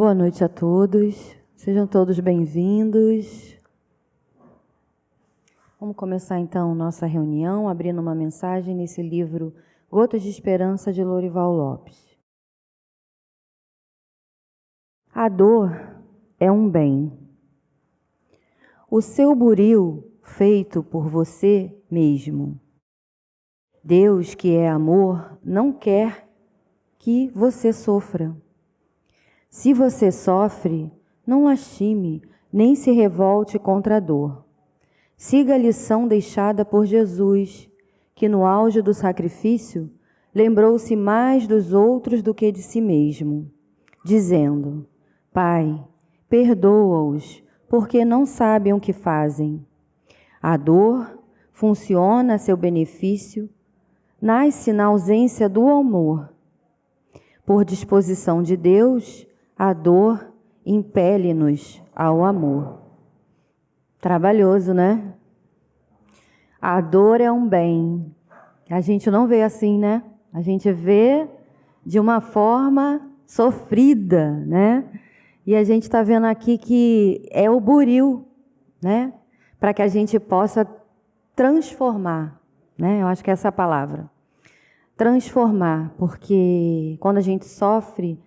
Boa noite a todos, sejam todos bem-vindos. Vamos começar então nossa reunião, abrindo uma mensagem nesse livro Gotas de Esperança, de Lorival Lopes. A dor é um bem. O seu buril feito por você mesmo. Deus, que é amor, não quer que você sofra. Se você sofre, não lastime, nem se revolte contra a dor. Siga a lição deixada por Jesus, que no auge do sacrifício lembrou-se mais dos outros do que de si mesmo, dizendo: Pai, perdoa-os, porque não sabem o que fazem. A dor funciona a seu benefício, nasce na ausência do amor. Por disposição de Deus, a dor impele-nos ao amor. Trabalhoso, né? A dor é um bem. A gente não vê assim, né? A gente vê de uma forma sofrida, né? E a gente está vendo aqui que é o buril, né? Para que a gente possa transformar, né? Eu acho que essa é a palavra. Transformar, porque quando a gente sofre,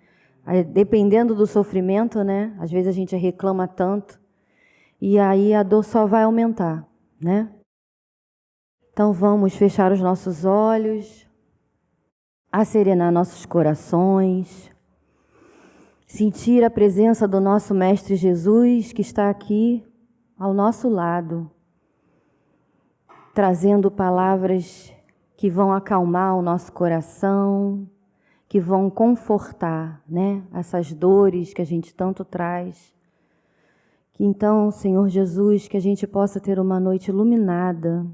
dependendo do sofrimento, né? Às vezes a gente reclama tanto, e aí a dor só vai aumentar, né? Então vamos fechar os nossos olhos, acerenar nossos corações, sentir a presença do nosso Mestre Jesus, que está aqui ao nosso lado, trazendo palavras que vão acalmar o nosso coração, que vão confortar, né, essas dores que a gente tanto traz. Que então, Senhor Jesus, que a gente possa ter uma noite iluminada,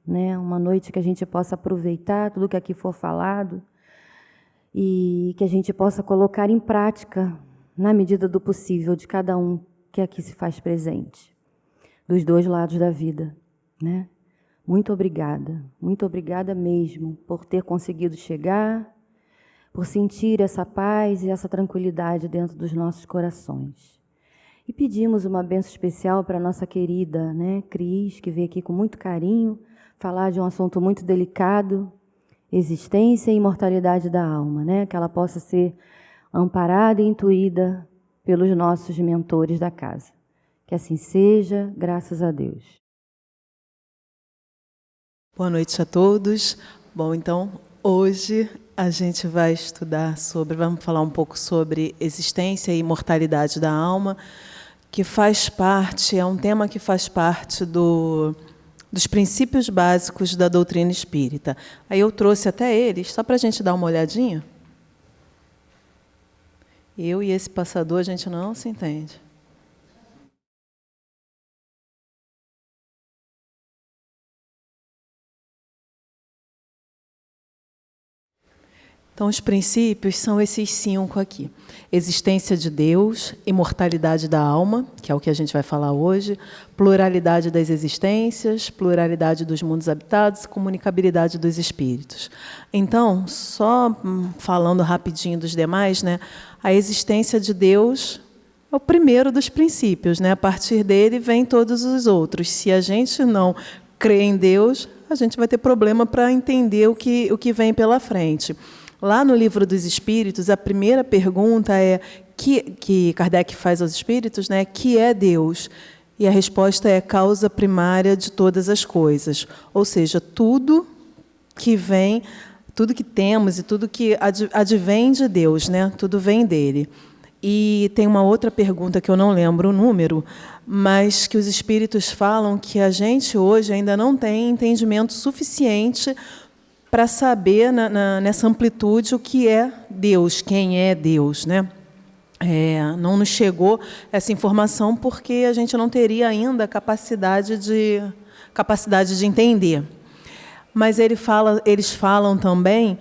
né, uma noite que a gente possa aproveitar tudo que aqui for falado e que a gente possa colocar em prática, na medida do possível, de cada um que aqui se faz presente, dos dois lados da vida, né? Muito obrigada mesmo por ter conseguido chegar, por sentir essa paz e essa tranquilidade dentro dos nossos corações. E pedimos uma bênção especial para a nossa querida, né, Cris, que veio aqui com muito carinho falar de um assunto muito delicado, existência e imortalidade da alma, né, que ela possa ser amparada e intuída pelos nossos mentores da casa. Que assim seja, graças a Deus. Boa noite a todos. Bom, então, hoje a gente vai vamos falar um pouco sobre existência e imortalidade da alma, que é um tema que faz parte dos princípios básicos da doutrina espírita. Aí eu trouxe até eles, só para a gente dar uma olhadinha. Eu e esse passador, a gente não se entende. Então, os princípios são esses 5 aqui. Existência de Deus, imortalidade da alma, que é o que a gente vai falar hoje, pluralidade das existências, pluralidade dos mundos habitados, comunicabilidade dos espíritos. Então, só falando rapidinho dos demais, né, a existência de Deus é o primeiro dos princípios, né? A partir dele vem todos os outros. Se a gente não crê em Deus, a gente vai ter problema para entender o que vem pela frente. Lá no Livro dos Espíritos, a primeira pergunta é que Kardec faz aos espíritos, né? Que é Deus? E a resposta é causa primária de todas as coisas. Ou seja, tudo que vem, tudo que temos e tudo que advém de Deus, né? Tudo vem dele. E tem uma outra pergunta que eu não lembro o número, mas que os espíritos falam que a gente hoje ainda não tem entendimento suficiente para saber nessa amplitude o que é Deus, quem é Deus, né? Não nos chegou essa informação porque a gente não teria ainda capacidade de entender. Mas eles falam também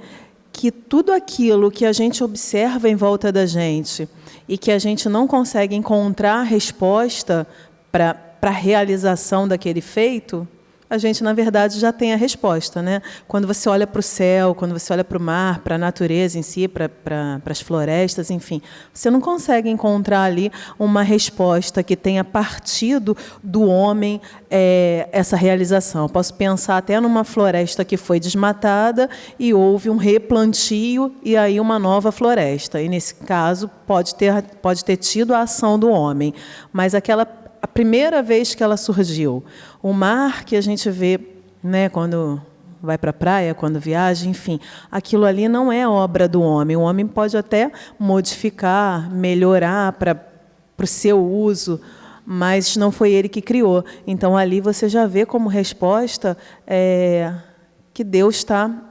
que tudo aquilo que a gente observa em volta da gente e que a gente não consegue encontrar resposta para a realização daquele feito, a gente, na verdade, já tem a resposta, né? Quando você olha para o céu, quando você olha para o mar, para a natureza em si, para as florestas, enfim, você não consegue encontrar ali uma resposta que tenha partido do homem essa realização. Eu posso pensar até numa floresta que foi desmatada e houve um replantio e aí uma nova floresta. E, nesse caso, pode ter tido a ação do homem, mas a primeira vez que ela surgiu, o mar que a gente vê, né, quando vai para a praia, quando viaja, enfim, aquilo ali não é obra do homem. O homem pode até modificar, melhorar para o seu uso, mas não foi ele que criou. Então, ali você já vê como resposta que Deus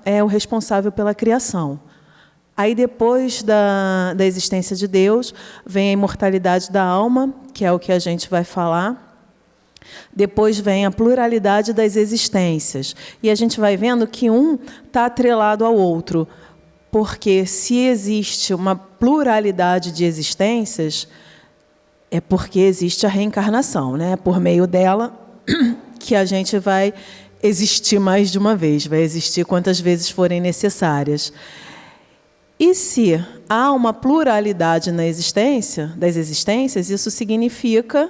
é o responsável pela criação. Aí, depois da existência de Deus, vem a imortalidade da alma, que é o que a gente vai falar. Depois vem a pluralidade das existências. E a gente vai vendo que um está atrelado ao outro. Porque se existe uma pluralidade de existências, é porque existe a reencarnação, né? Por meio dela que a gente vai existir mais de uma vez, vai existir quantas vezes forem necessárias. E se há uma pluralidade na existência, das existências, isso significa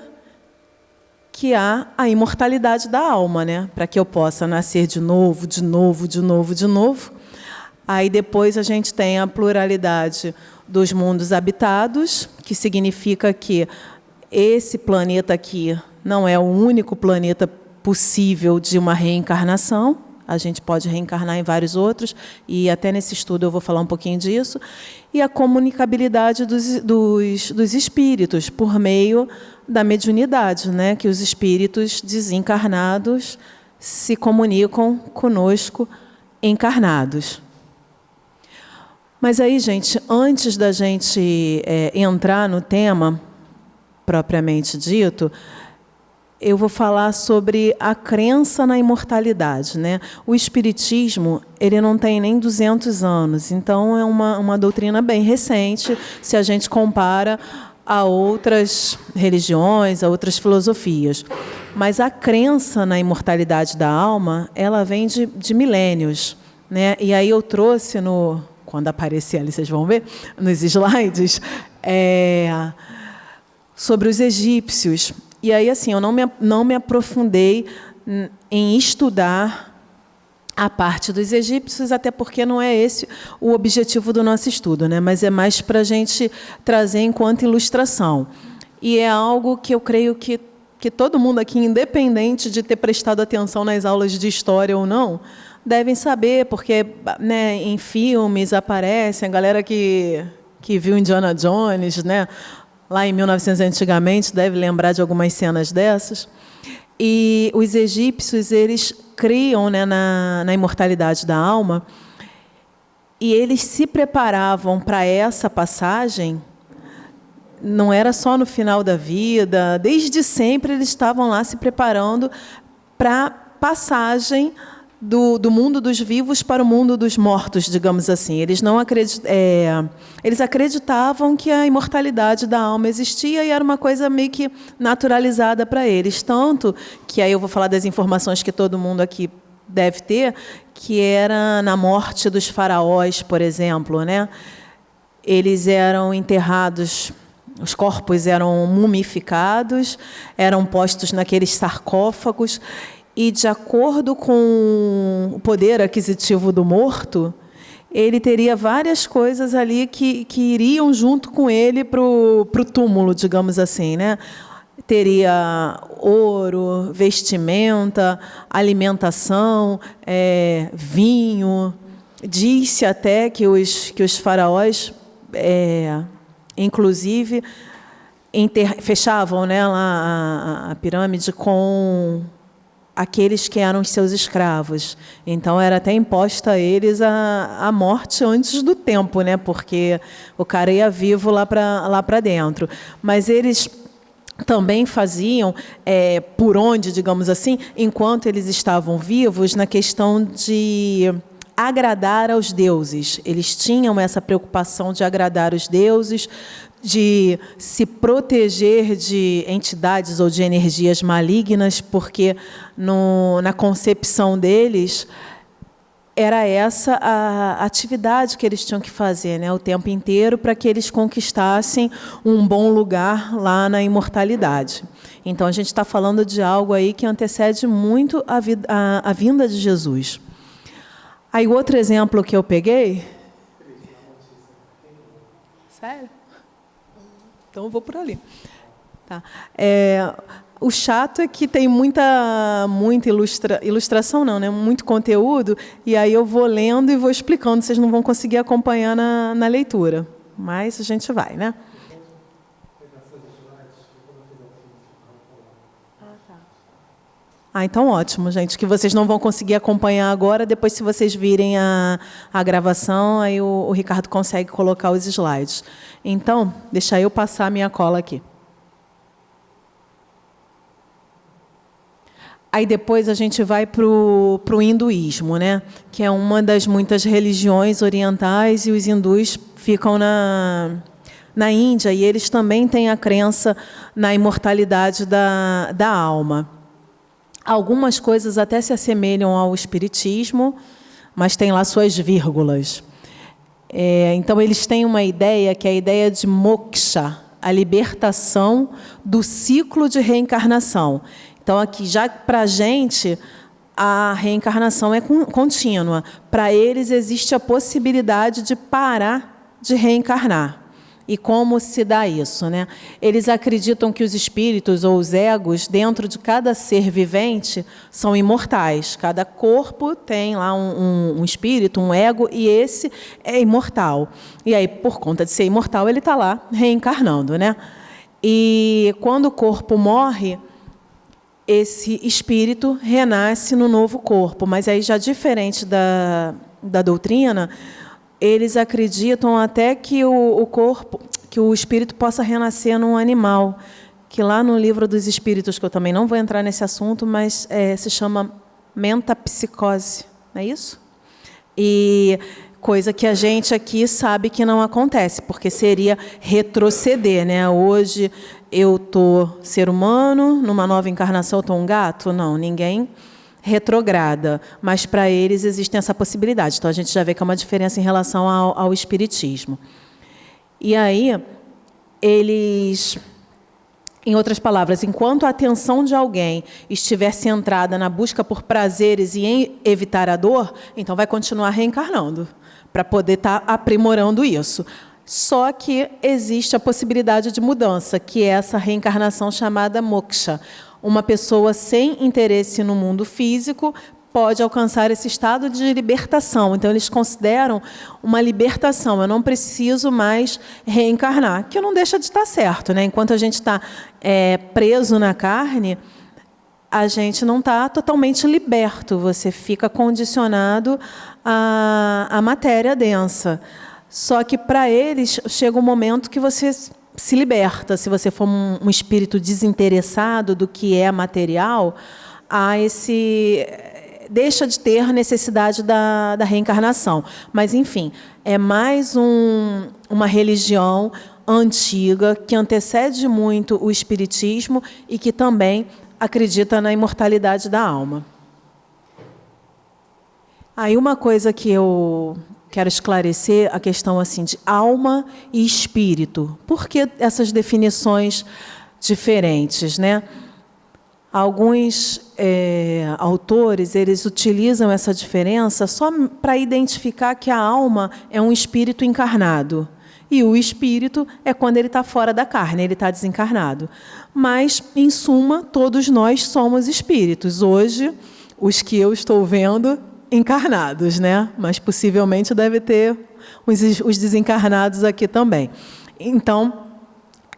que há a imortalidade da alma, né? Para que eu possa nascer de novo, de novo, de novo, de novo. Aí depois a gente tem a pluralidade dos mundos habitados, que significa que esse planeta aqui não é o único planeta possível de uma reencarnação. A gente pode reencarnar em vários outros, e até nesse estudo eu vou falar um pouquinho disso. E a comunicabilidade dos espíritos, por meio da mediunidade, né? Que os espíritos desencarnados se comunicam conosco encarnados. Mas aí, gente, antes da gente entrar no tema propriamente dito, eu vou falar sobre a crença na imortalidade, né? O espiritismo, ele não tem nem 200 anos, então é uma doutrina bem recente, se a gente compara a outras religiões, a outras filosofias. Mas a crença na imortalidade da alma, ela vem de milênios, né? E aí eu trouxe, quando aparecer ali, vocês vão ver, nos slides, sobre os egípcios. E aí, assim, eu não me aprofundei em estudar a parte dos egípcios, até porque não é esse o objetivo do nosso estudo, né? Mas é mais para a gente trazer enquanto ilustração. E é algo que eu creio que todo mundo aqui, independente de ter prestado atenção nas aulas de história ou não, devem saber, porque, né, em filmes aparecem, a galera que viu Indiana Jones, né? Lá em 1900, antigamente, deve lembrar de algumas cenas dessas. E os egípcios, eles criam, né, na imortalidade da alma, e eles se preparavam para essa passagem. Não era só no final da vida, desde sempre eles estavam lá se preparando para a passagem do mundo dos vivos para o mundo dos mortos, digamos assim. Eles eles acreditavam que a imortalidade da alma existia e era uma coisa meio que naturalizada para eles. Tanto que, aí eu vou falar das informações que todo mundo aqui deve ter, que era na morte dos faraós, por exemplo, né? Eles eram enterrados, os corpos eram mumificados, eram postos naqueles sarcófagos. E, de acordo com o poder aquisitivo do morto, ele teria várias coisas ali que iriam junto com ele para o túmulo, digamos assim, né? Teria ouro, vestimenta, alimentação, vinho. Diz-se até que os faraós, inclusive, fechavam, né, lá a pirâmide com aqueles que eram os seus escravos. Então, era até imposta a eles a morte antes do tempo, né? Porque o cara ia vivo lá para dentro. Mas eles também faziam, por onde, digamos assim, enquanto eles estavam vivos, na questão de agradar aos deuses. Eles tinham essa preocupação de agradar os deuses, de se proteger de entidades ou de energias malignas, porque na concepção deles era essa a atividade que eles tinham que fazer, né, o tempo inteiro, para que eles conquistassem um bom lugar lá na imortalidade. Então, a gente está falando de algo aí que antecede muito a vinda de Jesus. Aí, outro exemplo que eu peguei... Sério? Então, eu vou por ali. Tá. O chato é que tem muita ilustração, não, né? Muito conteúdo, e aí eu vou lendo e vou explicando, vocês não vão conseguir acompanhar na leitura. Mas a gente vai, né? Então ótimo, gente, que vocês não vão conseguir acompanhar agora, depois se vocês virem a gravação, aí o Ricardo consegue colocar os slides. Então, deixa eu passar a minha cola aqui. Aí depois a gente vai para o hinduísmo, né? Que é uma das muitas religiões orientais, e os hindus ficam na Índia, e eles também têm a crença na imortalidade da alma. Algumas coisas até se assemelham ao espiritismo, mas tem lá suas vírgulas. Então, eles têm uma ideia, que é a ideia de moksha, a libertação do ciclo de reencarnação. Então, aqui, já para a gente, a reencarnação é contínua. Para eles, existe a possibilidade de parar de reencarnar. E como se dá isso, né? Eles acreditam que os espíritos ou os egos dentro de cada ser vivente são imortais. Cada corpo tem lá um espírito, um ego, e esse é imortal. E aí, por conta de ser imortal, ele está lá reencarnando, né? E quando o corpo morre, esse espírito renasce no novo corpo. Mas aí, já diferente da doutrina, eles acreditam até que o espírito possa renascer num animal, que lá no livro dos espíritos, que eu também não vou entrar nesse assunto, mas se chama metapsicose, não é isso? E coisa que a gente aqui sabe que não acontece, porque seria retroceder, né? Hoje eu estou ser humano, numa nova encarnação eu estou um gato? Não, ninguém retrograda, mas para eles existe essa possibilidade. Então, a gente já vê que é uma diferença em relação ao espiritismo. E aí, eles, em outras palavras, enquanto a atenção de alguém estiver centrada na busca por prazeres e em evitar a dor, então vai continuar reencarnando, para poder estar aprimorando isso. Só que existe a possibilidade de mudança, que é essa reencarnação chamada moksha. Uma pessoa sem interesse no mundo físico pode alcançar esse estado de libertação. Então, eles consideram uma libertação. Eu não preciso mais reencarnar, que não deixa de estar certo, né? Enquanto a gente está preso na carne, a gente não está totalmente liberto. Você fica condicionado à matéria densa. Só que, para eles, chega um momento que você se liberta. Se você for um espírito desinteressado do que é material, deixa de ter necessidade da reencarnação. Mas, enfim, é mais uma religião antiga que antecede muito o espiritismo e que também acredita na imortalidade da alma. Aí, uma coisa que eu quero esclarecer, a questão assim de alma e espírito. Por que essas definições diferentes, né? Alguns autores, eles utilizam essa diferença só para identificar que a alma é um espírito encarnado. E o espírito é quando ele está fora da carne, ele está desencarnado. Mas, em suma, todos nós somos espíritos. Hoje, os que eu estou vendo encarnados, né? Mas possivelmente deve ter os desencarnados aqui também. Então,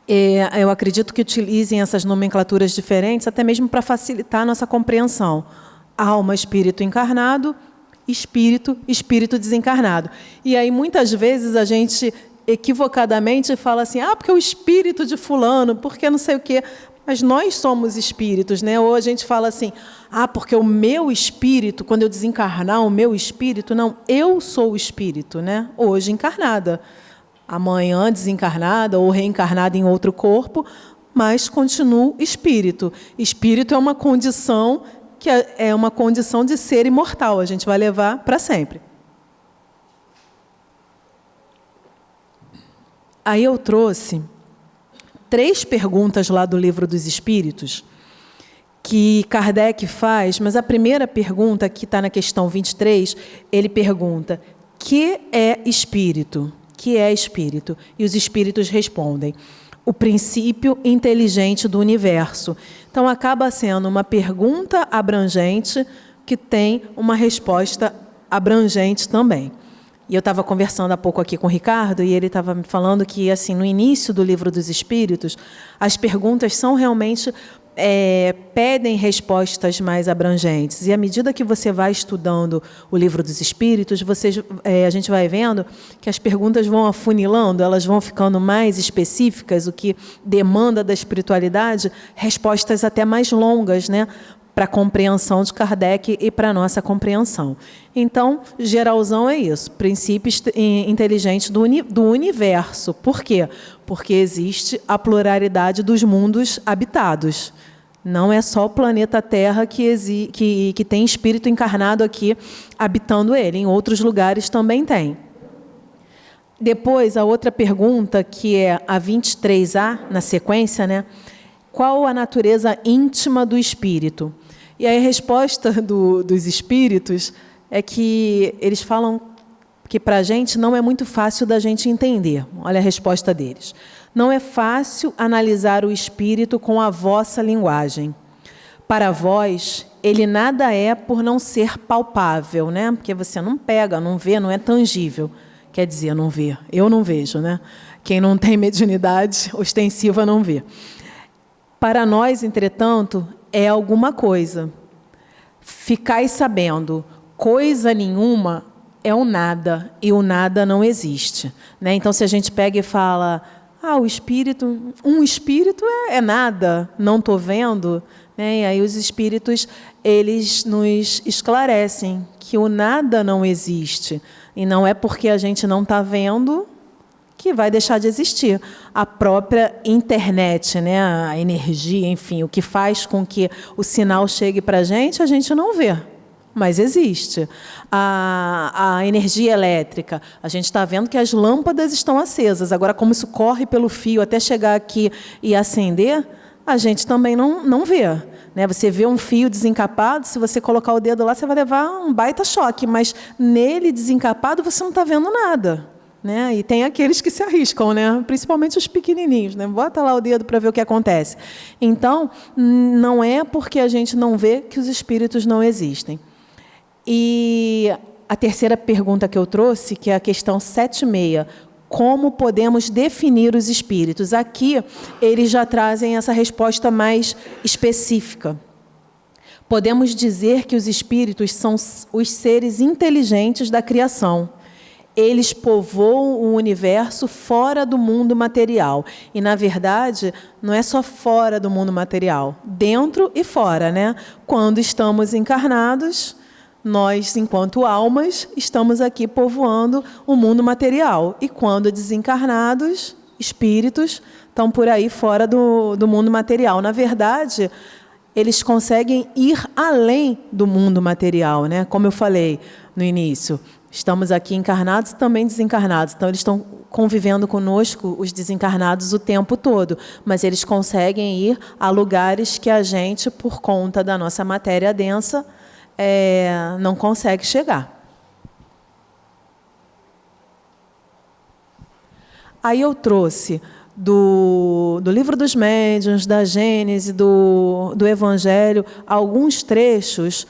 eu acredito que utilizem essas nomenclaturas diferentes, até mesmo para facilitar a nossa compreensão. Alma, espírito encarnado, espírito desencarnado. E aí, muitas vezes, a gente equivocadamente fala assim, porque o espírito de fulano, porque não sei o quê. Mas nós somos espíritos, né? Ou a gente fala assim, porque o meu espírito, quando eu desencarnar, o meu espírito, não, eu sou o espírito, né? Hoje encarnada, amanhã desencarnada ou reencarnada em outro corpo, mas continuo espírito. Espírito é uma condição que é uma condição de ser imortal, a gente vai levar para sempre. Aí eu trouxe 3 perguntas lá do Livro dos Espíritos, que Kardec faz, mas a primeira pergunta, que está na questão 23, ele pergunta, que é espírito? Que é espírito? E os espíritos respondem, o princípio inteligente do universo. Então, acaba sendo uma pergunta abrangente que tem uma resposta abrangente também. E eu estava conversando há pouco aqui com o Ricardo, e ele estava me falando que, assim, no início do Livro dos Espíritos, as perguntas são realmente, pedem respostas mais abrangentes. E à medida que você vai estudando o Livro dos Espíritos, a gente vai vendo que as perguntas vão afunilando, elas vão ficando mais específicas, o que demanda da espiritualidade, respostas até mais longas, né? Para a compreensão de Kardec e para a nossa compreensão. Então, geralzão é isso, princípio inteligente do universo. Por quê? Porque existe a pluralidade dos mundos habitados. Não é só o planeta Terra que tem espírito encarnado aqui habitando ele, em outros lugares também tem. Depois, a outra pergunta, que é a 23A, na sequência, né? Qual a natureza íntima do espírito? E aí a resposta dos espíritos é que eles falam que para a gente não é muito fácil da gente entender. Olha a resposta deles. Não é fácil analisar o espírito com a vossa linguagem. Para vós, ele nada é por não ser palpável, né? Porque você não pega, não vê, não é tangível. Quer dizer, não vê. Eu não vejo, né? Quem não tem mediunidade ostensiva não vê. Para nós, entretanto, é alguma coisa. Ficai sabendo, coisa nenhuma é o nada, e o nada não existe. Né? Então, se a gente pega e fala, o espírito, um espírito é nada, não estou vendo, né? E aí os espíritos, eles nos esclarecem que o nada não existe, e não é porque a gente não está vendo que vai deixar de existir. A própria internet, né, a energia, enfim, o que faz com que o sinal chegue para a gente não vê, mas existe. A energia elétrica, a gente está vendo que as lâmpadas estão acesas. Agora, como isso corre pelo fio até chegar aqui e acender, a gente também não vê. Né? Você vê um fio desencapado, se você colocar o dedo lá, você vai levar um baita choque, mas nele desencapado você não está vendo nada. Né? E tem aqueles que se arriscam, né? Principalmente os pequenininhos, né? Bota lá o dedo para ver o que acontece. Então, não é porque a gente não vê que os espíritos não existem. E a terceira pergunta que eu trouxe, que é a questão 76, como podemos definir os espíritos? Aqui, eles já trazem essa resposta mais específica. Podemos dizer que os espíritos são os seres inteligentes da criação. Eles povoam o universo fora do mundo material. E, na verdade, não é só fora do mundo material, dentro e fora, né? Quando estamos encarnados, nós, enquanto almas, estamos aqui povoando o mundo material. E quando desencarnados, espíritos estão por aí fora do mundo material. Na verdade, eles conseguem ir além do mundo material, né? Como eu falei no início, estamos aqui encarnados e também desencarnados. Então, eles estão convivendo conosco, os desencarnados, o tempo todo. Mas eles conseguem ir a lugares que a gente, por conta da nossa matéria densa, não consegue chegar. Aí eu trouxe do Livro dos Médiuns, da Gênese, do Evangelho, alguns trechos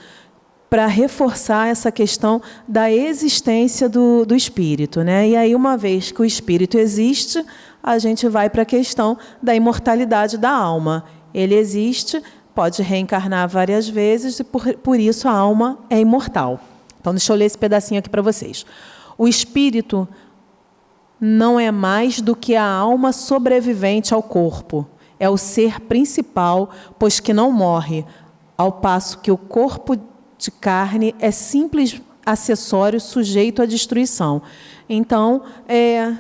para reforçar essa questão da existência do espírito, né? E aí, uma vez que o espírito existe, a gente vai para a questão da imortalidade da alma. Ele existe, pode reencarnar várias vezes, e por isso a alma é imortal. Então, deixa eu ler esse pedacinho aqui para vocês. O espírito não é mais do que a alma sobrevivente ao corpo. É o ser principal, pois que não morre, ao passo que o corpo de carne é simples acessório sujeito à destruição. Então,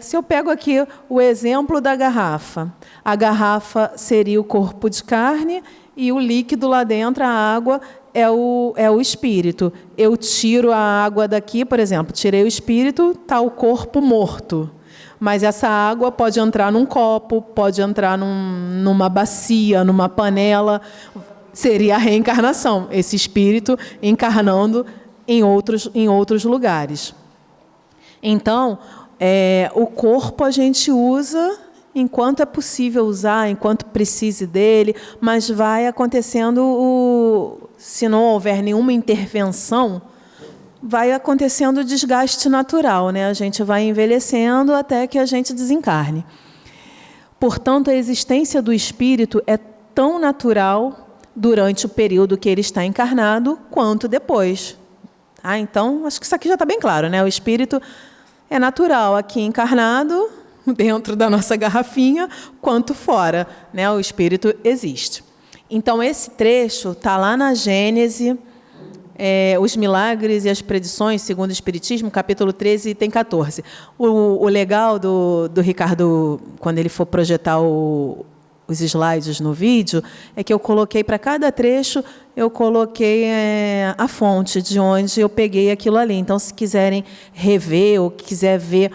se eu pego aqui o exemplo da garrafa, a garrafa seria o corpo de carne e o líquido lá dentro, a água, é o espírito. Eu tiro a água daqui, por exemplo, tirei o espírito, está o corpo morto. Mas essa água pode entrar num copo, pode entrar numa bacia, numa panela. Seria a reencarnação, esse espírito encarnando em outros lugares. Então, o corpo a gente usa enquanto é possível usar, enquanto precise dele, mas vai acontecendo, se não houver nenhuma intervenção, vai acontecendo o desgaste natural, né? A gente vai envelhecendo até que a gente desencarne. Portanto, a existência do espírito é tão natural durante o período que ele está encarnado, quanto depois. Então, acho que isso aqui já está bem claro, né? O espírito é natural aqui encarnado, dentro da nossa garrafinha, quanto fora, né? O espírito existe. Então, esse trecho está lá na Gênese, Os Milagres e as Predições, segundo o Espiritismo, capítulo 13, item 14. O legal do Ricardo, quando ele for projetar os slides no vídeo, é que eu coloquei para cada trecho, eu coloquei a fonte de onde eu peguei aquilo ali. Então, se quiserem rever ou quiser ver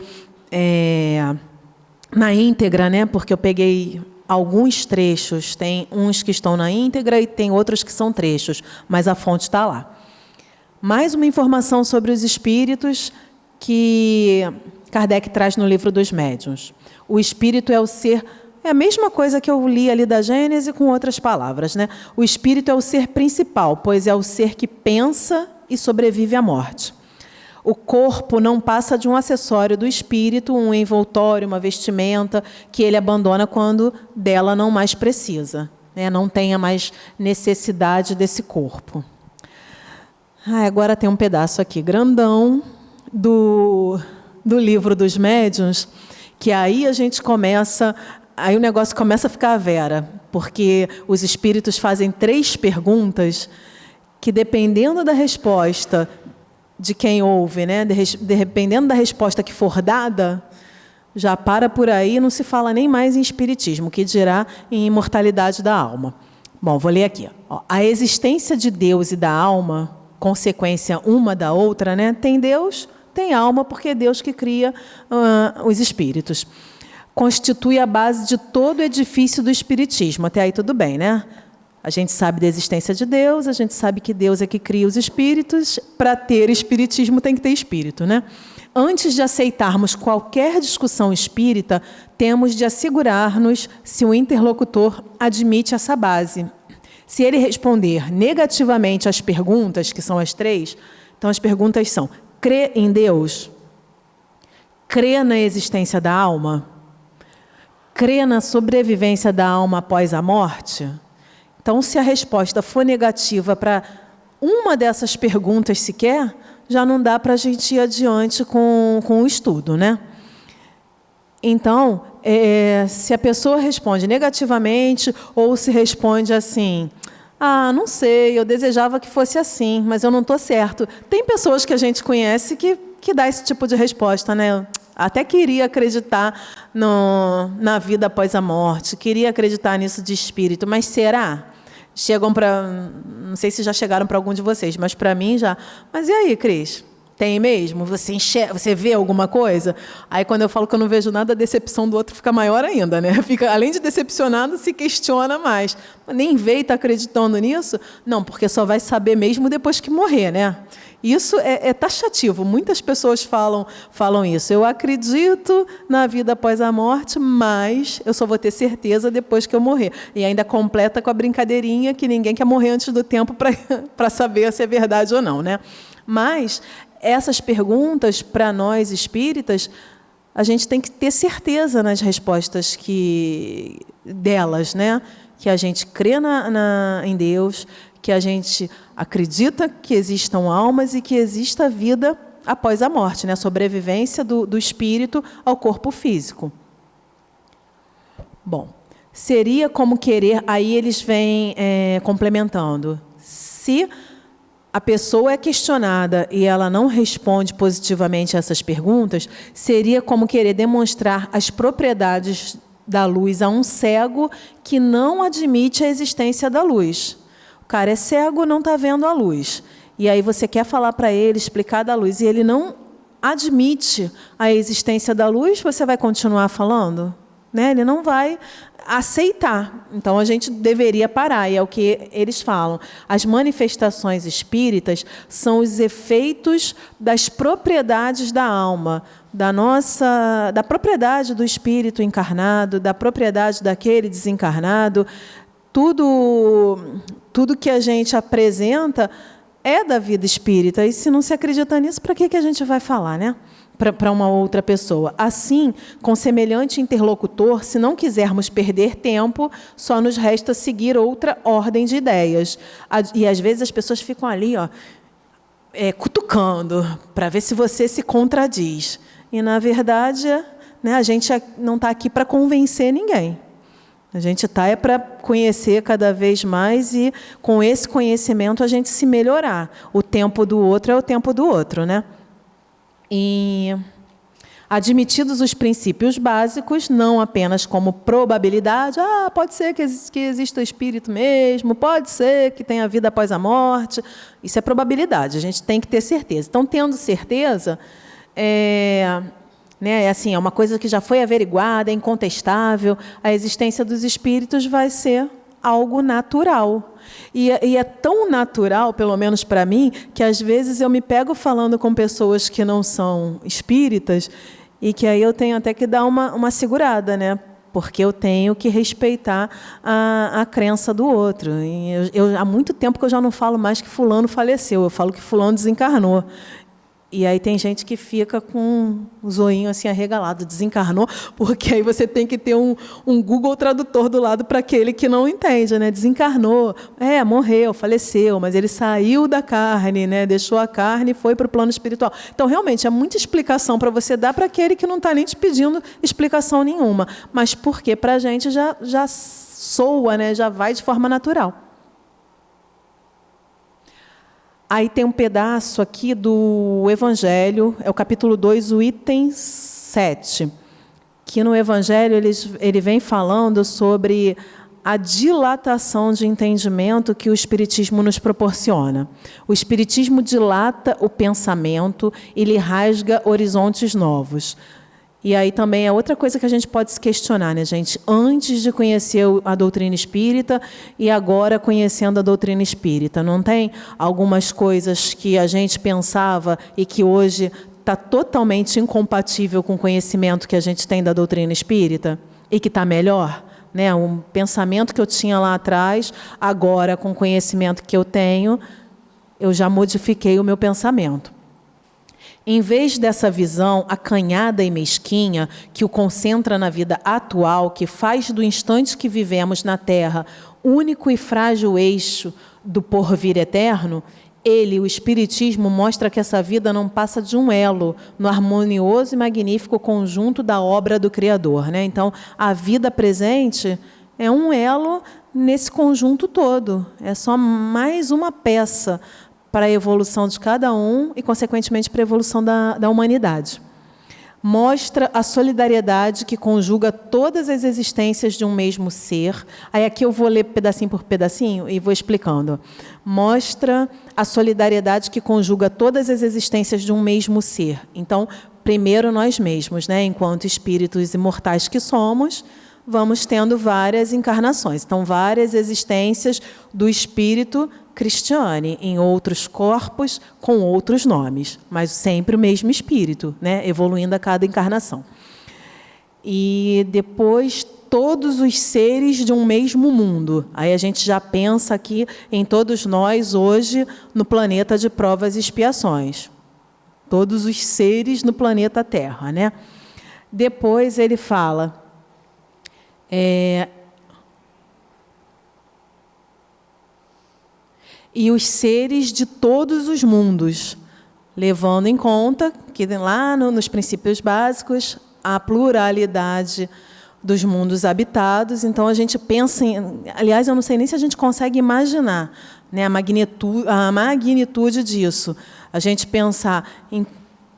na íntegra, né? Porque eu peguei alguns trechos, tem uns que estão na íntegra e tem outros que são trechos, mas a fonte está lá. Mais uma informação sobre os espíritos que Kardec traz no Livro dos Médiuns. O espírito é o ser... É a mesma coisa que eu li ali da Gênese com outras palavras, né? O espírito é o ser principal, pois é o ser que pensa e sobrevive à morte. O corpo não passa de um acessório do espírito, um envoltório, uma vestimenta, que ele abandona quando dela não mais precisa, né? Não tenha mais necessidade desse corpo. Agora tem um pedaço aqui grandão do Livro dos Médiuns, que aí a gente começa... Aí o negócio começa a ficar à vera, porque os espíritos fazem 3 perguntas que, dependendo da resposta de quem ouve, né, dependendo da resposta que for dada, já para por aí, não se fala nem mais em espiritismo, que dirá em imortalidade da alma. Bom, vou ler aqui. A existência de Deus e da alma, consequência uma da outra, né? Tem Deus, tem alma, porque é Deus que cria os espíritos. Constitui a base de todo o edifício do espiritismo. Até aí tudo bem, né? A gente sabe da existência de Deus, a gente sabe que Deus é que cria os espíritos. Para ter espiritismo tem que ter espírito, né? Antes de aceitarmos qualquer discussão espírita, temos de assegurar-nos se o interlocutor admite essa base. Se ele responder negativamente às perguntas, que são as 3, então as perguntas são: crê em Deus? Crê na existência da alma? Crê na sobrevivência da alma após a morte? Então, se a resposta for negativa para uma dessas perguntas sequer, já não dá para a gente ir adiante com o estudo, né? Então, se a pessoa responde negativamente ou se responde assim: não sei, eu desejava que fosse assim, mas eu não estou certo. Tem pessoas que a gente conhece que dá esse tipo de resposta, né? Até queria acreditar na vida após a morte, queria acreditar nisso de espírito, mas será? Chegam para... Não sei se já chegaram para algum de vocês, mas para mim já. Mas e aí, Cris? Tem mesmo? Você vê alguma coisa? Aí, quando eu falo que eu não vejo nada, a decepção do outro fica maior ainda, né? Fica, além de decepcionado, se questiona mais. Nem vê e está acreditando nisso? Não, porque só vai saber mesmo depois que morrer, né? Isso é taxativo. Muitas pessoas falam isso. Eu acredito na vida após a morte, mas eu só vou ter certeza depois que eu morrer. E ainda completa com a brincadeirinha que ninguém quer morrer antes do tempo para saber se é verdade ou não, né? Mas essas perguntas, para nós espíritas, a gente tem que ter certeza nas respostas delas, né? Que a gente crê em Deus, que a gente acredita que existam almas e que exista vida após a morte, né? A sobrevivência do espírito ao corpo físico. Bom, seria como querer, aí eles vêm complementando. Se a pessoa é questionada e ela não responde positivamente a essas perguntas, seria como querer demonstrar as propriedades da luz a um cego que não admite a existência da luz. O cara é cego, não está vendo a luz. E aí você quer falar para ele, explicar da luz, e ele não admite a existência da luz, você vai continuar falando? Né? Ele não vai aceitar. Então, a gente deveria parar, e é o que eles falam. As manifestações espíritas são os efeitos das propriedades da alma, da propriedade do espírito encarnado, da propriedade daquele desencarnado. Tudo que a gente apresenta é da vida espírita. E se não se acredita nisso, para que a gente vai falar, né? Para uma outra pessoa. Assim, com semelhante interlocutor, se não quisermos perder tempo, só nos resta seguir outra ordem de ideias. E às vezes as pessoas ficam ali, cutucando, para ver se você se contradiz. E, na verdade, né, a gente não está aqui para convencer ninguém. A gente está para conhecer cada vez mais e, com esse conhecimento, a gente se melhorar. O tempo do outro é o tempo do outro, né? E, admitidos os princípios básicos, não apenas como probabilidade, pode ser que exista o espírito mesmo, pode ser que tenha vida após a morte, isso é probabilidade, a gente tem que ter certeza. Então, tendo certeza, é uma coisa que já foi averiguada, é incontestável, a existência dos espíritos vai ser algo natural. E é tão natural, pelo menos para mim, que às vezes eu me pego falando com pessoas que não são espíritas e que aí eu tenho até que dar uma segurada, né? Porque eu tenho que respeitar a crença do outro. E há muito tempo que eu já não falo mais que fulano faleceu, eu falo que fulano desencarnou. E aí tem gente que fica com o zoinho assim arregalado, desencarnou, porque aí você tem que ter um Google Tradutor do lado para aquele que não entende, né? Desencarnou, morreu, faleceu, mas ele saiu da carne, né? Deixou a carne e foi para o plano espiritual. Então, realmente, é muita explicação para você dar para aquele que não está nem te pedindo explicação nenhuma. Mas porque para a gente já soa, né? Já vai de forma natural. Aí tem um pedaço aqui do Evangelho, é o capítulo 2, o item 7, que no Evangelho ele vem falando sobre a dilatação de entendimento que o Espiritismo nos proporciona. O Espiritismo dilata o pensamento e lhe rasga horizontes novos. E aí também é outra coisa que a gente pode se questionar, né, gente? Antes de conhecer a doutrina espírita e agora conhecendo a doutrina espírita. Não tem algumas coisas que a gente pensava e que hoje está totalmente incompatível com o conhecimento que a gente tem da doutrina espírita e que está melhor? Né? Um pensamento que eu tinha lá atrás, agora com o conhecimento que eu tenho, eu já modifiquei o meu pensamento. Em vez dessa visão acanhada e mesquinha que o concentra na vida atual, que faz do instante que vivemos na Terra único e frágil eixo do porvir eterno, o Espiritismo, mostra que essa vida não passa de um elo no harmonioso e magnífico conjunto da obra do Criador, né? Então, a vida presente é um elo nesse conjunto todo, é só mais uma peça para a evolução de cada um e, consequentemente, para a evolução da humanidade. Mostra a solidariedade que conjuga todas as existências de um mesmo ser. Aí aqui eu vou ler pedacinho por pedacinho e vou explicando. Mostra a solidariedade que conjuga todas as existências de um mesmo ser. Então, primeiro nós mesmos, né, enquanto espíritos imortais que somos, vamos tendo várias encarnações. Então, várias existências do espírito Cristiane, em outros corpos, com outros nomes, mas sempre o mesmo espírito, né? Evoluindo a cada encarnação. E depois, todos os seres de um mesmo mundo. Aí a gente já pensa aqui em todos nós hoje no planeta de provas e expiações. Todos os seres no planeta Terra, né? Depois ele fala... e os seres de todos os mundos. levando em conta que lá nos princípios básicos a pluralidade dos mundos habitados. Então a gente pensa aliás, eu não sei nem se a gente consegue imaginar, né, a magnitude disso. A gente pensar em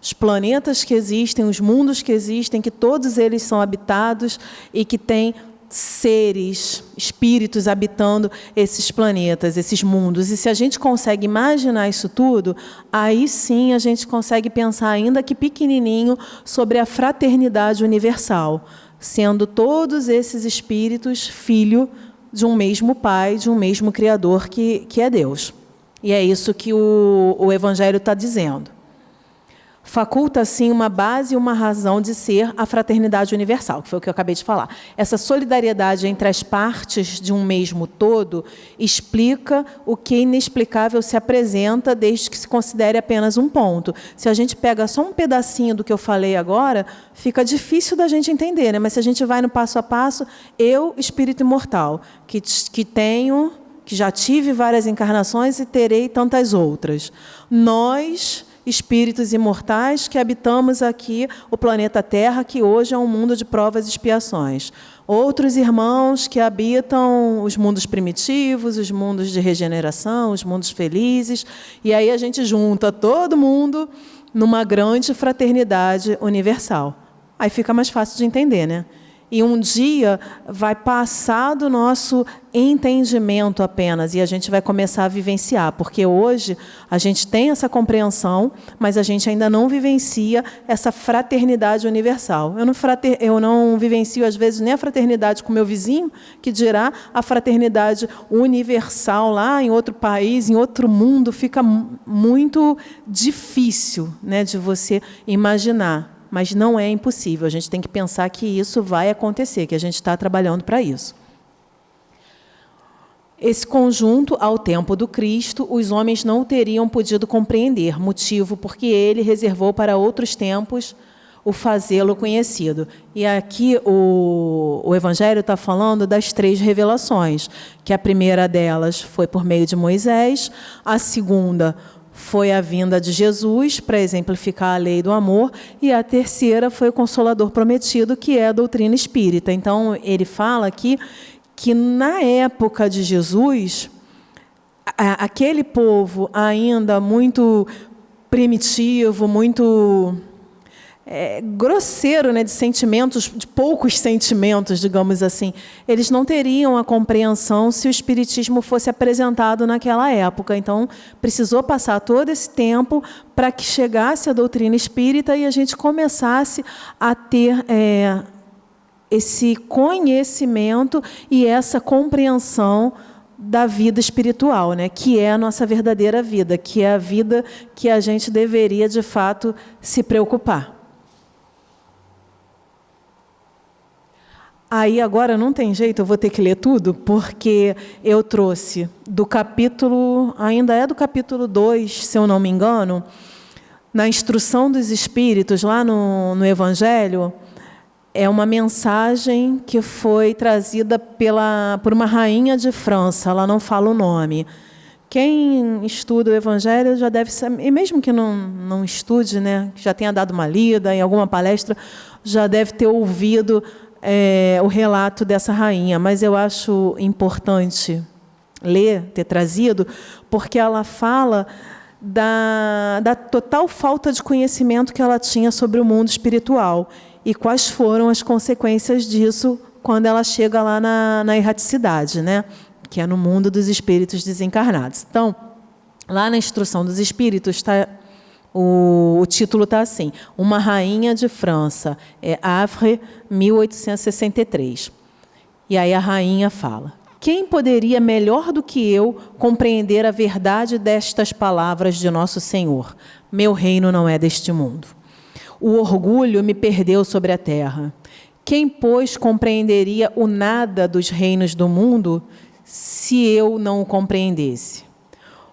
os planetas que existem, os mundos que existem, que todos eles são habitados e que tem seres, espíritos habitando esses planetas, esses mundos. E se a gente consegue imaginar isso tudo, aí sim a gente consegue pensar, ainda que pequenininho, sobre a fraternidade universal, sendo todos esses espíritos filho de um mesmo Pai, de um mesmo Criador, que é Deus. E é isso que o Evangelho está dizendo. Faculta, assim, uma base e uma razão de ser a fraternidade universal, que foi o que eu acabei de falar. Essa solidariedade entre as partes de um mesmo todo explica o que inexplicável se apresenta desde que se considere apenas um ponto. Se a gente pega só um pedacinho do que eu falei agora, fica difícil da gente entender, né? Mas se a gente vai no passo a passo, eu, espírito imortal, que já tive várias encarnações e terei tantas outras. Nós, espíritos imortais que habitamos aqui o planeta Terra, que hoje é um mundo de provas e expiações. Outros irmãos que habitam os mundos primitivos, os mundos de regeneração, os mundos felizes, e aí a gente junta todo mundo numa grande fraternidade universal. Aí fica mais fácil de entender, né? E um dia vai passar do nosso entendimento apenas e a gente vai começar a vivenciar, porque hoje a gente tem essa compreensão, mas a gente ainda não vivencia essa fraternidade universal. Eu não vivencio, às vezes, nem a fraternidade com o meu vizinho, que dirá a fraternidade universal lá em outro país, em outro mundo. Fica muito difícil, né, de você imaginar. Mas não é impossível, a gente tem que pensar que isso vai acontecer, que a gente está trabalhando para isso. Esse conjunto, ao tempo do Cristo, os homens não teriam podido compreender, motivo porque ele reservou para outros tempos o fazê-lo conhecido. E aqui o Evangelho está falando das 3 revelações, que a primeira delas foi por meio de Moisés, a segunda foi a vinda de Jesus, para exemplificar a lei do amor, e a terceira foi o Consolador prometido, que é a doutrina espírita. Então, ele fala aqui que, na época de Jesus, aquele povo ainda muito primitivo, muito grosseiro, né, de sentimentos, de poucos sentimentos, digamos assim, eles não teriam a compreensão se o Espiritismo fosse apresentado naquela época. Então, precisou passar todo esse tempo para que chegasse a doutrina espírita e a gente começasse a ter esse conhecimento e essa compreensão da vida espiritual, né, que é a nossa verdadeira vida, que é a vida que a gente deveria, de fato, se preocupar. Aí agora não tem jeito, eu vou ter que ler tudo, porque eu trouxe do capítulo, ainda é do capítulo 2, se eu não me engano, na instrução dos espíritos, lá no Evangelho, é uma mensagem que foi trazida por uma rainha de França, ela não fala o nome. Quem estuda o Evangelho já deve saber, e mesmo que não estude, né, já tenha dado uma lida em alguma palestra, já deve ter ouvido o relato dessa rainha, mas eu acho importante ter trazido, porque ela fala da total falta de conhecimento que ela tinha sobre o mundo espiritual e quais foram as consequências disso quando ela chega lá na erraticidade, né? Que é no mundo dos espíritos desencarnados. Então, lá na instrução dos espíritos o título está assim: Uma Rainha de França, Havre, 1863. E aí a rainha fala: quem poderia melhor do que eu compreender a verdade destas palavras de Nosso Senhor? Meu reino não é deste mundo. O orgulho me perdeu sobre a terra. Quem, pois, compreenderia o nada dos reinos do mundo se eu não o compreendesse?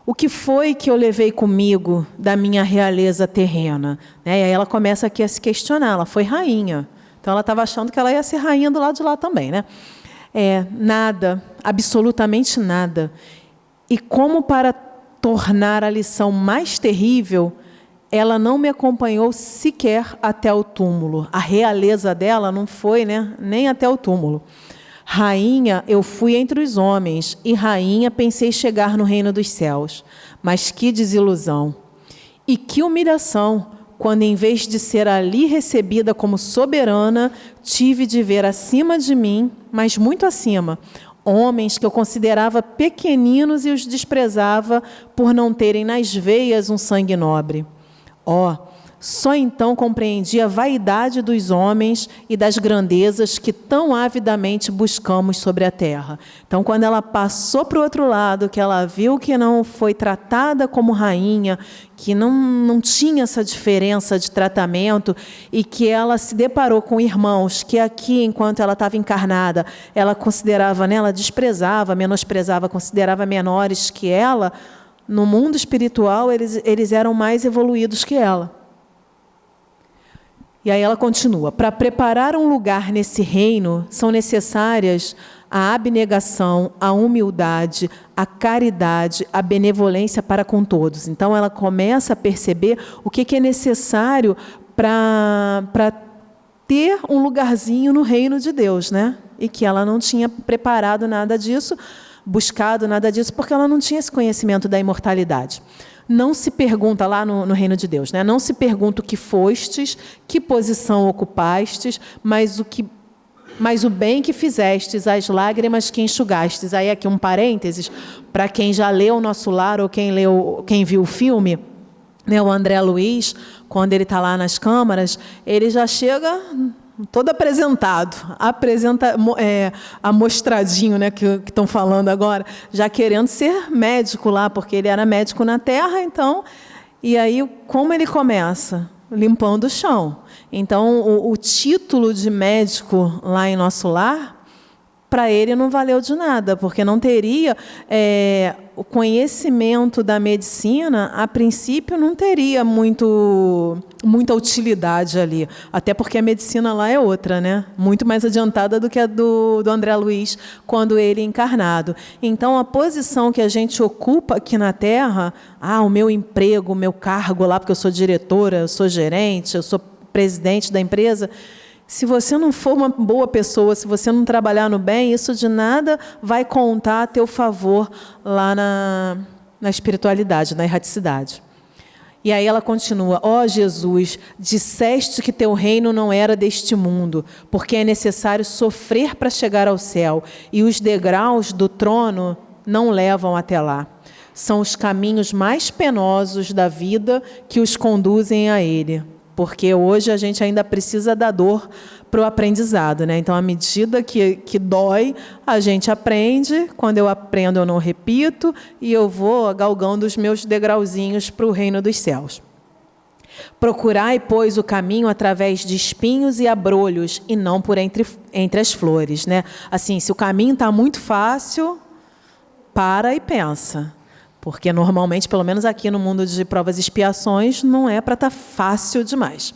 O que foi que eu levei comigo da minha realeza terrena? E aí ela começa aqui a se questionar. Ela foi rainha, então ela estava achando que ela ia ser rainha do lado de lá também, né? Nada, absolutamente nada. E como para tornar a lição mais terrível, ela não me acompanhou sequer até o túmulo. A realeza dela não foi, né, nem até o túmulo. Rainha, eu fui entre os homens, e rainha pensei chegar no reino dos céus. Mas que desilusão! E que humilhação, quando em vez de ser ali recebida como soberana, tive de ver acima de mim, mas muito acima, homens que eu considerava pequeninos e os desprezava por não terem nas veias um sangue nobre. Só então compreendi a vaidade dos homens e das grandezas que tão avidamente buscamos sobre a terra. Então, quando ela passou para o outro lado, que ela viu que não foi tratada como rainha, que não tinha essa diferença de tratamento, e que ela se deparou com irmãos que aqui, enquanto ela estava encarnada, ela considerava, né, ela desprezava, menosprezava, considerava menores que ela, no mundo espiritual eles eram mais evoluídos que ela. E aí ela continua: para preparar um lugar nesse reino, são necessárias a abnegação, a humildade, a caridade, a benevolência para com todos. Então ela começa a perceber o que é necessário para ter um lugarzinho no reino de Deus, né? E que ela não tinha preparado nada disso, buscado nada disso, porque ela não tinha esse conhecimento da imortalidade. Não se pergunta lá no reino de Deus, né? Não se pergunta o que fostes, que posição ocupastes, mas o bem que fizestes, as lágrimas que enxugastes. Aí aqui um parênteses, para quem já leu o Nosso Lar ou quem viu o filme, né, o André Luiz, quando ele está lá nas câmaras, ele já chega todo apresentado, amostradinho, né, que estão falando agora, já querendo ser médico lá, porque ele era médico na Terra, então, e aí como ele começa? Limpando o chão. Então, o título de médico lá em Nosso Lar, para ele não valeu de nada, porque não teria o conhecimento da medicina, a princípio não teria muita utilidade ali, até porque a medicina lá é outra, né? Muito mais adiantada do que a do André Luiz, quando ele é encarnado. Então, a posição que a gente ocupa aqui na Terra, o meu emprego, o meu cargo lá, porque eu sou diretora, eu sou gerente, eu sou presidente da empresa, se você não for uma boa pessoa, se você não trabalhar no bem, isso de nada vai contar a teu favor lá na espiritualidade, na erraticidade. E aí ela continua: Jesus, disseste que teu reino não era deste mundo, porque é necessário sofrer para chegar ao céu, e os degraus do trono não levam até lá. São os caminhos mais penosos da vida que os conduzem a ele. Porque hoje a gente ainda precisa da dor para o aprendizado, né? Então, à medida que dói, a gente aprende. Quando eu aprendo, eu não repito, e eu vou galgando os meus degrauzinhos para o reino dos céus. Procurai, pois, o caminho através de espinhos e abrolhos, e não por entre as flores, né? Assim, se o caminho está muito fácil, para e pensa. Porque normalmente, pelo menos aqui no mundo de provas e expiações, não é para estar fácil demais.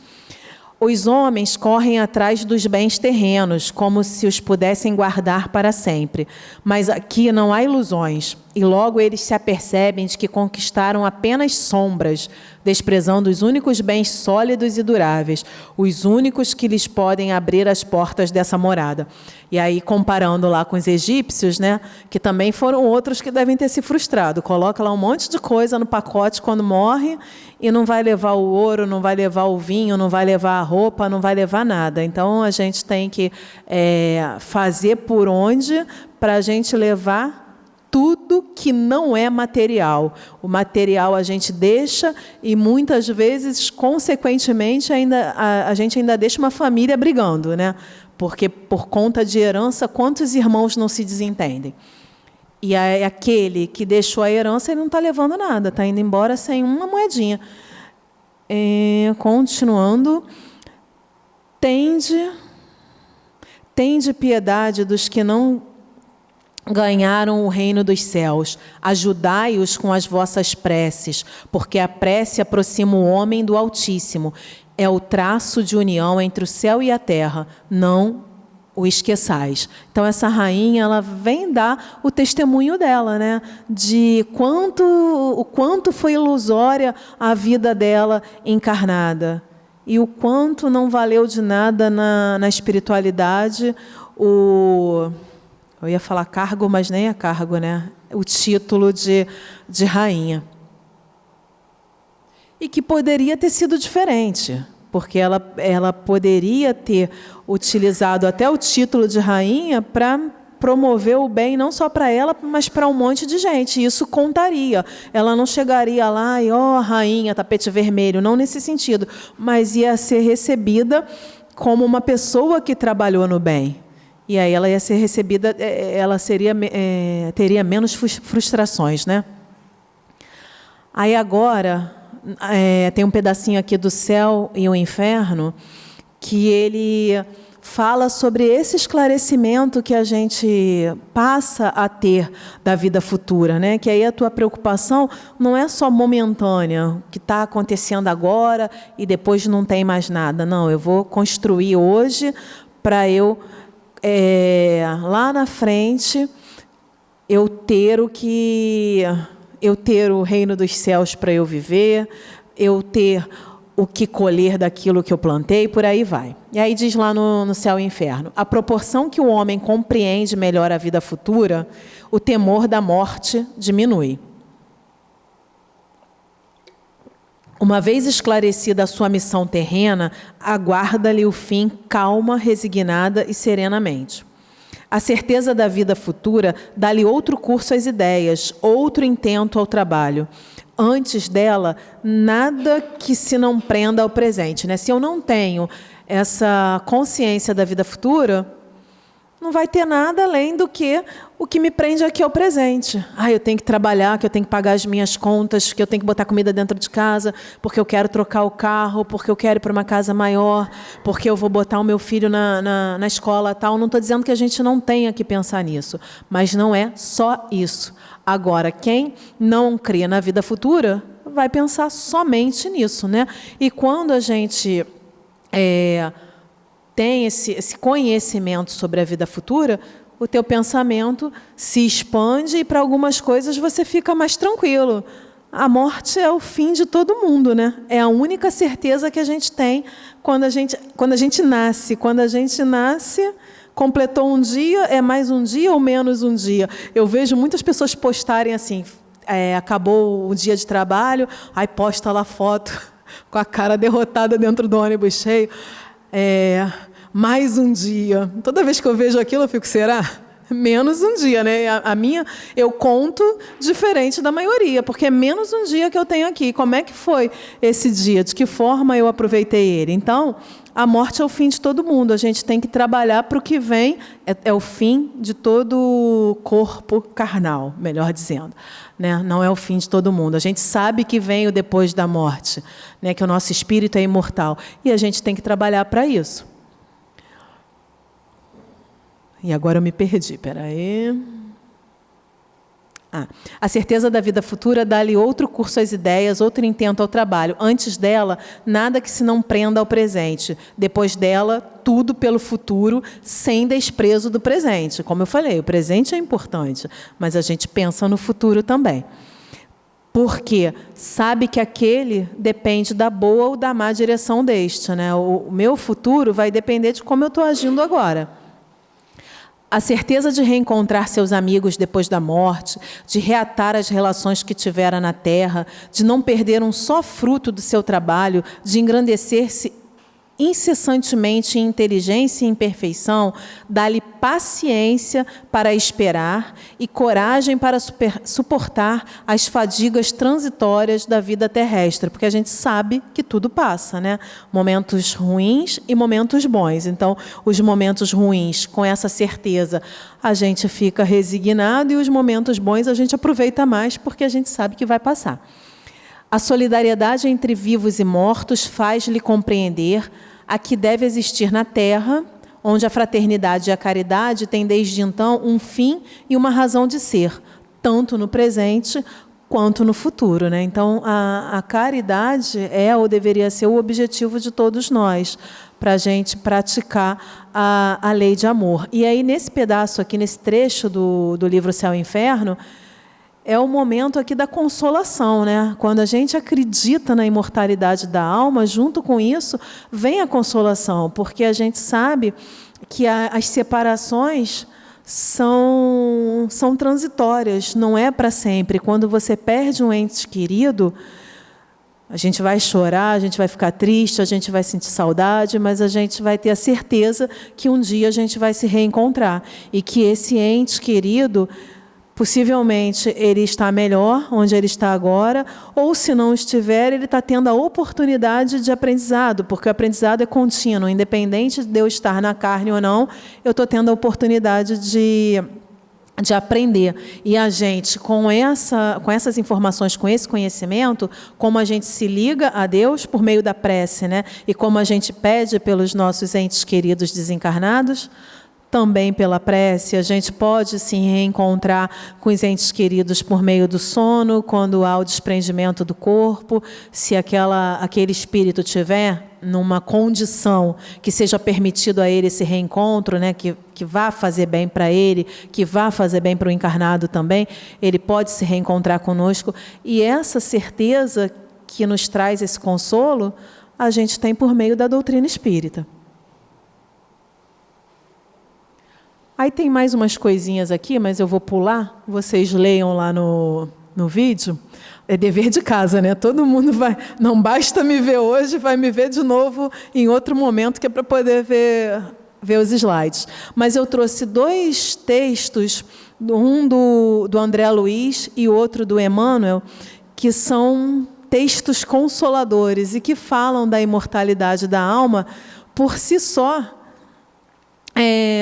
Os homens correm atrás dos bens terrenos, como se os pudessem guardar para sempre. Mas aqui não há ilusões, e logo eles se apercebem de que conquistaram apenas sombras, desprezando os únicos bens sólidos e duráveis, os únicos que lhes podem abrir as portas dessa morada. E aí, comparando lá com os egípcios, né, que também foram outros que devem ter se frustrado. Coloca lá um monte de coisa no pacote quando morre e não vai levar o ouro, não vai levar o vinho, não vai levar a roupa, não vai levar nada. Então, a gente tem que fazer por onde para a gente levar tudo que não é material. O material a gente deixa e muitas vezes, consequentemente, a gente ainda deixa uma família brigando, né? Porque por conta de herança, quantos irmãos não se desentendem? E aquele que deixou a herança, ele não está levando nada, está indo embora sem uma moedinha. Continuando, tende piedade dos que não ganharam o reino dos céus. Ajudai-os com as vossas preces, porque a prece aproxima o homem do Altíssimo. É o traço de união entre o céu e a terra, não o esqueçais. Então, essa rainha, ela vem dar o testemunho dela, né? De o quanto foi ilusória a vida dela encarnada. E o quanto não valeu de nada na espiritualidade eu ia falar cargo, mas nem é cargo, né? O título de rainha. E que poderia ter sido diferente, porque ela poderia ter utilizado até o título de rainha para promover o bem não só para ela, mas para um monte de gente. E isso contaria. Ela não chegaria lá e, rainha, tapete vermelho, não nesse sentido, mas ia ser recebida como uma pessoa que trabalhou no bem. E aí ela ia ser recebida, ela teria menos frustrações, né? Aí agora tem um pedacinho aqui do Céu e o Inferno que ele fala sobre esse esclarecimento que a gente passa a ter da vida futura, né? Que aí a tua preocupação não é só momentânea, o que está acontecendo agora e depois não tem mais nada. Não, eu vou construir hoje para eu lá na frente eu ter o reino dos céus para eu viver, eu ter o que colher daquilo que eu plantei, por aí vai. E aí diz lá no Céu e Inferno: à proporção que o homem compreende melhor a vida futura, o temor da morte diminui. Uma vez esclarecida a sua missão terrena, aguarda-lhe o fim calma, resignada e serenamente. A certeza da vida futura dá-lhe outro curso às ideias, outro intento ao trabalho. Antes dela, nada que se não prenda ao presente, né? Se eu não tenho essa consciência da vida futura, não vai ter nada além do que o que me prende aqui ao presente. Eu tenho que trabalhar, que eu tenho que pagar as minhas contas, que eu tenho que botar comida dentro de casa, porque eu quero trocar o carro, porque eu quero ir para uma casa maior, porque eu vou botar o meu filho na escola tal. Não estou dizendo que a gente não tenha que pensar nisso, mas não é só isso. Agora, quem não crê na vida futura vai pensar somente nisso, né? E quando a gente tem esse conhecimento sobre a vida futura, o teu pensamento se expande e para algumas coisas você fica mais tranquilo. A morte é o fim de todo mundo, né? É a única certeza que a gente tem quando a gente nasce. Quando a gente nasce, completou um dia, é mais um dia ou menos um dia? Eu vejo muitas pessoas postarem assim, acabou o dia de trabalho, aí posta lá foto com a cara derrotada dentro do ônibus cheio. Mais um dia. Toda vez que eu vejo aquilo, eu fico, será? Menos um dia, né? A minha, eu conto diferente da maioria, porque é menos um dia que eu tenho aqui. Como é que foi esse dia? De que forma eu aproveitei ele? Então, a morte é o fim de todo mundo. A gente tem que trabalhar para o que vem. É o fim de todo corpo carnal, melhor dizendo. Né? Não é o fim de todo mundo. A gente sabe que vem o depois da morte, né? Que o nosso espírito é imortal. E a gente tem que trabalhar para isso. E agora eu me perdi, espera aí. A certeza da vida futura dá-lhe outro curso às ideias, outro intento ao trabalho. Antes dela, nada que se não prenda ao presente. Depois dela, tudo pelo futuro, sem desprezo do presente. Como eu falei, o presente é importante, mas a gente pensa no futuro também. Porque sabe que aquele depende da boa ou da má direção deste, né? O meu futuro vai depender de como eu estou agindo agora. A certeza de reencontrar seus amigos depois da morte, de reatar as relações que tivera na terra, de não perder um só fruto do seu trabalho, de engrandecer-se incessantemente em inteligência e em perfeição, dá-lhe paciência para esperar e coragem para suportar as fadigas transitórias da vida terrestre, porque a gente sabe que tudo passa, né? Momentos ruins e momentos bons. Então, os momentos ruins, com essa certeza, a gente fica resignado, e os momentos bons a gente aproveita mais, porque a gente sabe que vai passar. A solidariedade entre vivos e mortos faz-lhe compreender a que deve existir na Terra, onde a fraternidade e a caridade têm desde então um fim e uma razão de ser, tanto no presente quanto no futuro, né? Então, a caridade é ou deveria ser o objetivo de todos nós, para a gente praticar a lei de amor. E aí, nesse pedaço aqui, nesse trecho do livro Céu e Inferno, é o momento aqui da consolação, né? Quando a gente acredita na imortalidade da alma, junto com isso, vem a consolação, porque a gente sabe que as separações são transitórias, não é para sempre. Quando você perde um ente querido, a gente vai chorar, a gente vai ficar triste, a gente vai sentir saudade, mas a gente vai ter a certeza que um dia a gente vai se reencontrar. E que esse ente querido, possivelmente, ele está melhor onde ele está agora, ou se não estiver, ele está tendo a oportunidade de aprendizado, porque o aprendizado é contínuo, independente de eu estar na carne ou não, eu estou tendo a oportunidade de aprender. E a gente, com essas informações, com esse conhecimento, como a gente se liga a Deus por meio da prece, né? E como a gente pede pelos nossos entes queridos desencarnados, também pela prece, a gente pode se reencontrar com os entes queridos por meio do sono, quando há o desprendimento do corpo, se aquele espírito tiver numa condição que seja permitido a ele esse reencontro, né, que vá fazer bem para ele, que vá fazer bem para o encarnado também, ele pode se reencontrar conosco. E essa certeza que nos traz esse consolo, a gente tem por meio da doutrina espírita. Aí tem mais umas coisinhas aqui, mas eu vou pular, vocês leiam lá no vídeo. É dever de casa, né? Todo mundo vai... Não basta me ver hoje, vai me ver de novo em outro momento, que é para poder ver os slides. Mas eu trouxe 2 textos, um do André Luiz e o outro do Emmanuel, que são textos consoladores e que falam da imortalidade da alma por si só,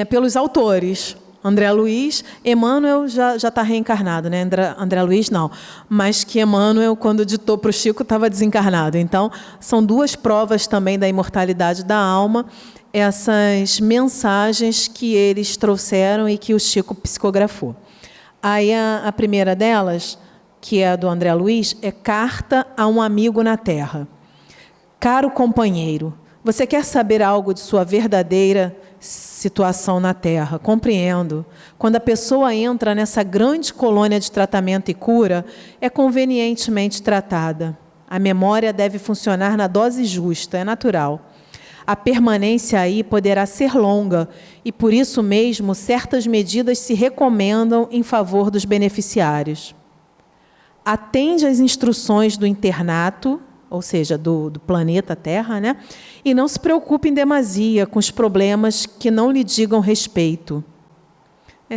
pelos autores. André Luiz, Emmanuel já está reencarnado, né? André Luiz não, mas que Emmanuel, quando ditou para o Chico, estava desencarnado. Então, são 2 provas também da imortalidade da alma, essas mensagens que eles trouxeram e que o Chico psicografou. Aí a primeira delas, que é a do André Luiz, é Carta a um Amigo na Terra. Caro companheiro, você quer saber algo de sua verdadeira situação na Terra? Compreendo. Quando a pessoa entra nessa grande colônia de tratamento e cura, é convenientemente tratada. A memória deve funcionar na dose justa, é natural. A permanência aí poderá ser longa e, por isso mesmo, certas medidas se recomendam em favor dos beneficiários. Atende às instruções do internato, ou seja, do planeta Terra, né? E não se preocupe em demasia com os problemas que não lhe digam respeito.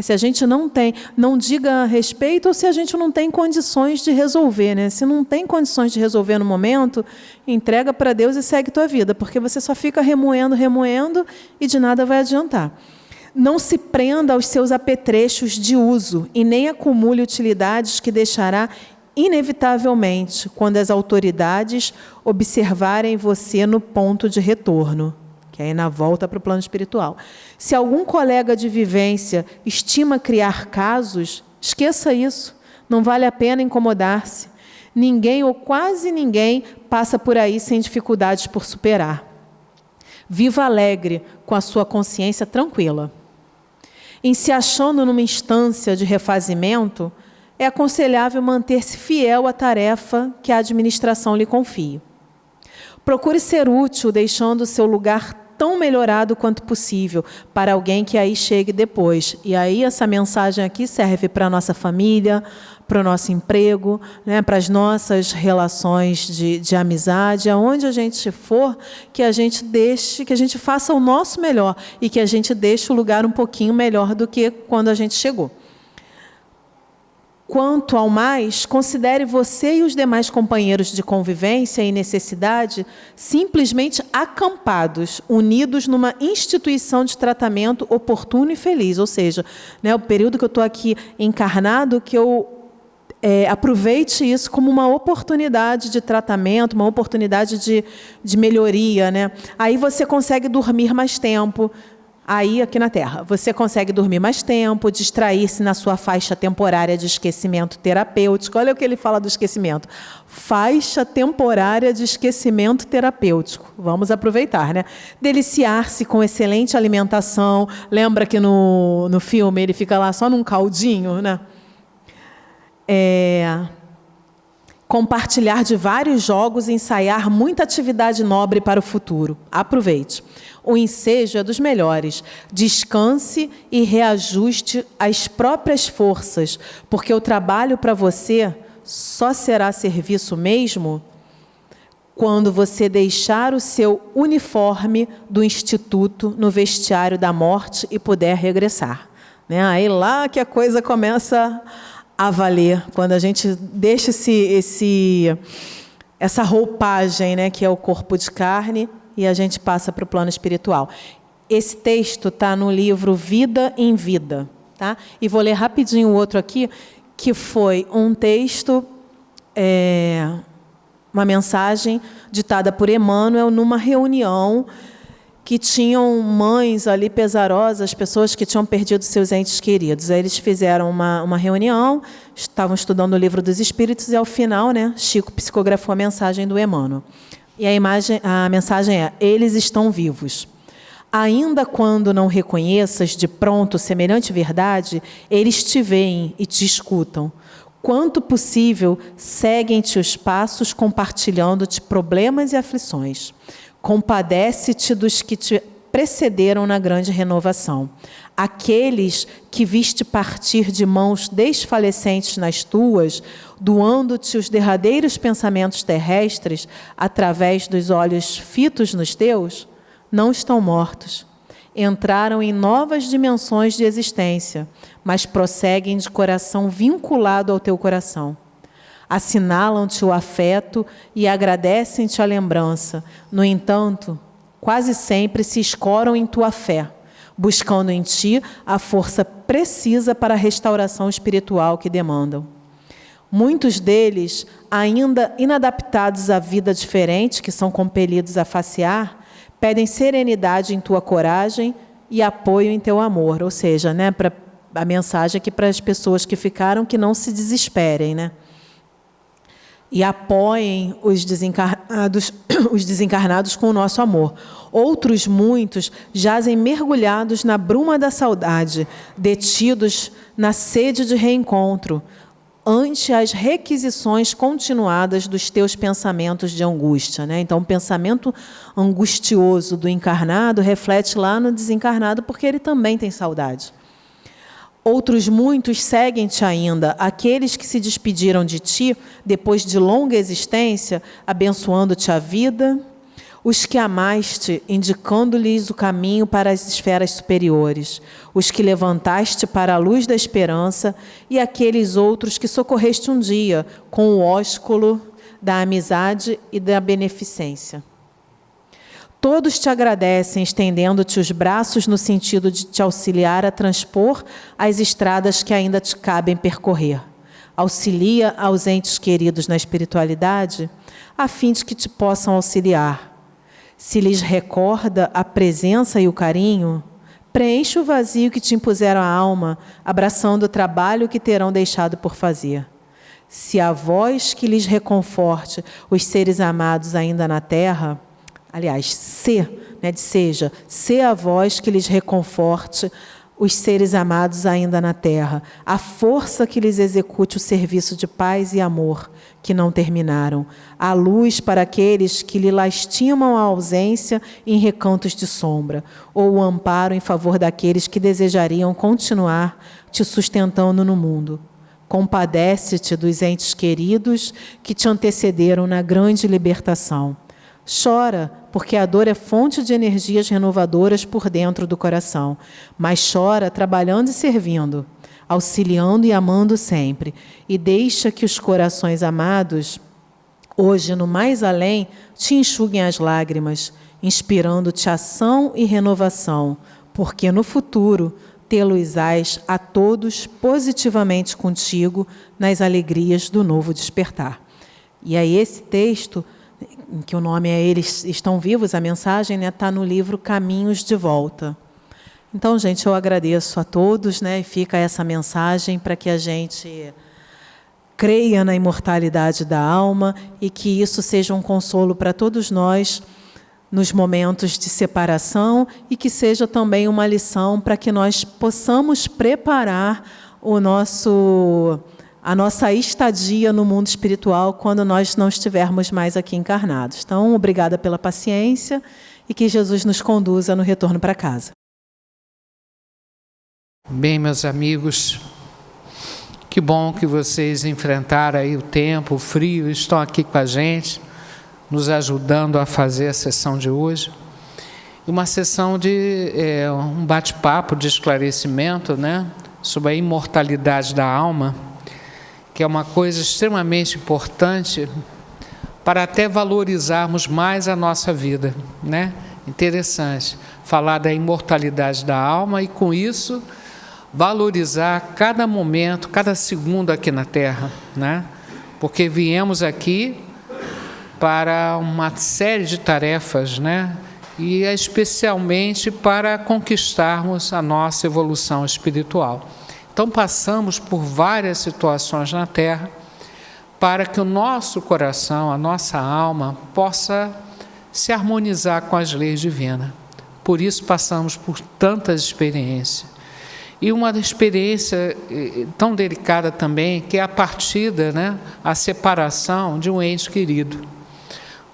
Se a gente não diga respeito, ou se a gente não tem condições de resolver, né? Se não tem condições de resolver no momento, entrega para Deus e segue tua vida, porque você só fica remoendo e de nada vai adiantar. Não se prenda aos seus apetrechos de uso e nem acumule utilidades que deixará inevitavelmente quando as autoridades observarem você no ponto de retorno, que é na volta para o plano espiritual. Se algum colega de vivência estima criar casos, esqueça isso, não vale a pena incomodar-se. Ninguém ou quase ninguém passa por aí sem dificuldades por superar. Viva alegre, com a sua consciência tranquila. Em se achando numa instância de refazimento, é aconselhável manter-se fiel à tarefa que a administração lhe confie. Procure ser útil, deixando o seu lugar tão melhorado quanto possível para alguém que aí chegue depois. E aí essa mensagem aqui serve para a nossa família, para o nosso emprego, né, para as nossas relações de amizade, aonde a gente for, que a gente faça o nosso melhor e que a gente deixe o lugar um pouquinho melhor do que quando a gente chegou. Quanto ao mais, considere você e os demais companheiros de convivência e necessidade simplesmente acampados, unidos numa instituição de tratamento oportuno e feliz. Ou seja, né, o período que eu estou aqui encarnado, que eu aproveite isso como uma oportunidade de tratamento, uma oportunidade de melhoria, né? Aí você consegue dormir mais tempo. Aí, aqui na Terra, você consegue dormir mais tempo, distrair-se na sua faixa temporária de esquecimento terapêutico. Olha o que ele fala do esquecimento. Faixa temporária de esquecimento terapêutico. Vamos aproveitar, né? Deliciar-se com excelente alimentação. Lembra que no filme ele fica lá só num caldinho, né? Compartilhar de vários jogos e ensaiar muita atividade nobre para o futuro. Aproveite. O ensejo é dos melhores. Descanse e reajuste as próprias forças, porque o trabalho para você só será serviço mesmo quando você deixar o seu uniforme do instituto no vestiário da morte e puder regressar. Né? Aí lá que a coisa começa a valer, quando a gente deixa essa roupagem, né, que é o corpo de carne, e a gente passa para o plano espiritual. Esse texto está no livro Vida em Vida. Tá? E vou ler rapidinho o outro aqui, que foi um texto, uma mensagem ditada por Emmanuel numa reunião que tinham mães ali pesarosas, pessoas que tinham perdido seus entes queridos. Aí eles fizeram uma reunião, estavam estudando o Livro dos Espíritos, e ao final, né, Chico psicografou a mensagem do Emmanuel. E a mensagem é: eles estão vivos. Ainda quando não reconheças de pronto semelhante verdade, eles te veem e te escutam. Quanto possível, seguem-te os passos, compartilhando-te problemas e aflições. Compadece-te dos que te precederam na grande renovação. Aqueles que viste partir de mãos desfalecentes nas tuas, doando-te os derradeiros pensamentos terrestres através dos olhos fitos nos teus, não estão mortos. Entraram em novas dimensões de existência, mas prosseguem de coração vinculado ao teu coração. Assinalam-te o afeto e agradecem-te a lembrança. No entanto, quase sempre se escoram em tua fé, buscando em ti a força precisa para a restauração espiritual que demandam. Muitos deles, ainda inadaptados à vida diferente, que são compelidos a facear, pedem serenidade em tua coragem e apoio em teu amor. Ou seja, né, a mensagem aqui para as pessoas que ficaram, que não se desesperem, né? E apoiem os desencarnados com o nosso amor. Outros muitos jazem mergulhados na bruma da saudade, detidos na sede de reencontro, ante as requisições continuadas dos teus pensamentos de angústia. Né? Então, o pensamento angustioso do encarnado reflete lá no desencarnado, porque ele também tem saudade. Outros muitos seguem-te ainda, aqueles que se despediram de ti, depois de longa existência, abençoando-te a vida, os que amaste, indicando-lhes o caminho para as esferas superiores, os que levantaste para a luz da esperança, e aqueles outros que socorreste um dia com o ósculo da amizade e da beneficência. Todos te agradecem, estendendo-te os braços no sentido de te auxiliar a transpor as estradas que ainda te cabem percorrer. Auxilia aos entes queridos na espiritualidade, a fim de que te possam auxiliar. Se lhes recorda a presença e o carinho, preenche o vazio que te impuseram a alma, abraçando o trabalho que terão deixado por fazer. Se a voz que lhes reconforte os seres amados ainda na terra, aliás, se a voz que lhes reconforte os seres amados ainda na terra, a força que lhes execute o serviço de paz e amor que não terminaram, a luz para aqueles que lhe lastimam a ausência em recantos de sombra, ou o amparo em favor daqueles que desejariam continuar te sustentando no mundo. Compadece-te dos entes queridos que te antecederam na grande libertação. Chora, porque a dor é fonte de energias renovadoras por dentro do coração, mas chora trabalhando e servindo, auxiliando e amando sempre, e deixa que os corações amados, hoje no mais além, te enxuguem as lágrimas, inspirando-te ação e renovação, porque no futuro tê-los-ás a todos positivamente contigo nas alegrias do novo despertar. E aí esse texto, que o nome é Eles Estão Vivos, a mensagem está no livro Caminhos de Volta. Então, gente, eu agradeço a todos, né? E fica essa mensagem para que a gente creia na imortalidade da alma e que isso seja um consolo para todos nós nos momentos de separação e que seja também uma lição para que nós possamos preparar a nossa estadia no mundo espiritual quando nós não estivermos mais aqui encarnados. Então, obrigada pela paciência e que Jesus nos conduza no retorno para casa. Bem, meus amigos, que bom que vocês enfrentaram aí o tempo, o frio, estão aqui com a gente, nos ajudando a fazer a sessão de hoje. Uma sessão de um bate-papo de esclarecimento, né, sobre a imortalidade da alma, que é uma coisa extremamente importante para até valorizarmos mais a nossa vida, né? Interessante falar da imortalidade da alma e, com isso, valorizar cada momento, cada segundo aqui na Terra, né? Porque viemos aqui para uma série de tarefas, né? E especialmente para conquistarmos a nossa evolução espiritual. Então passamos por várias situações na Terra para que o nosso coração, a nossa alma, possa se harmonizar com as leis divinas. Por isso passamos por tantas experiências. E uma experiência tão delicada também, que é a partida, né? A separação de um ente querido.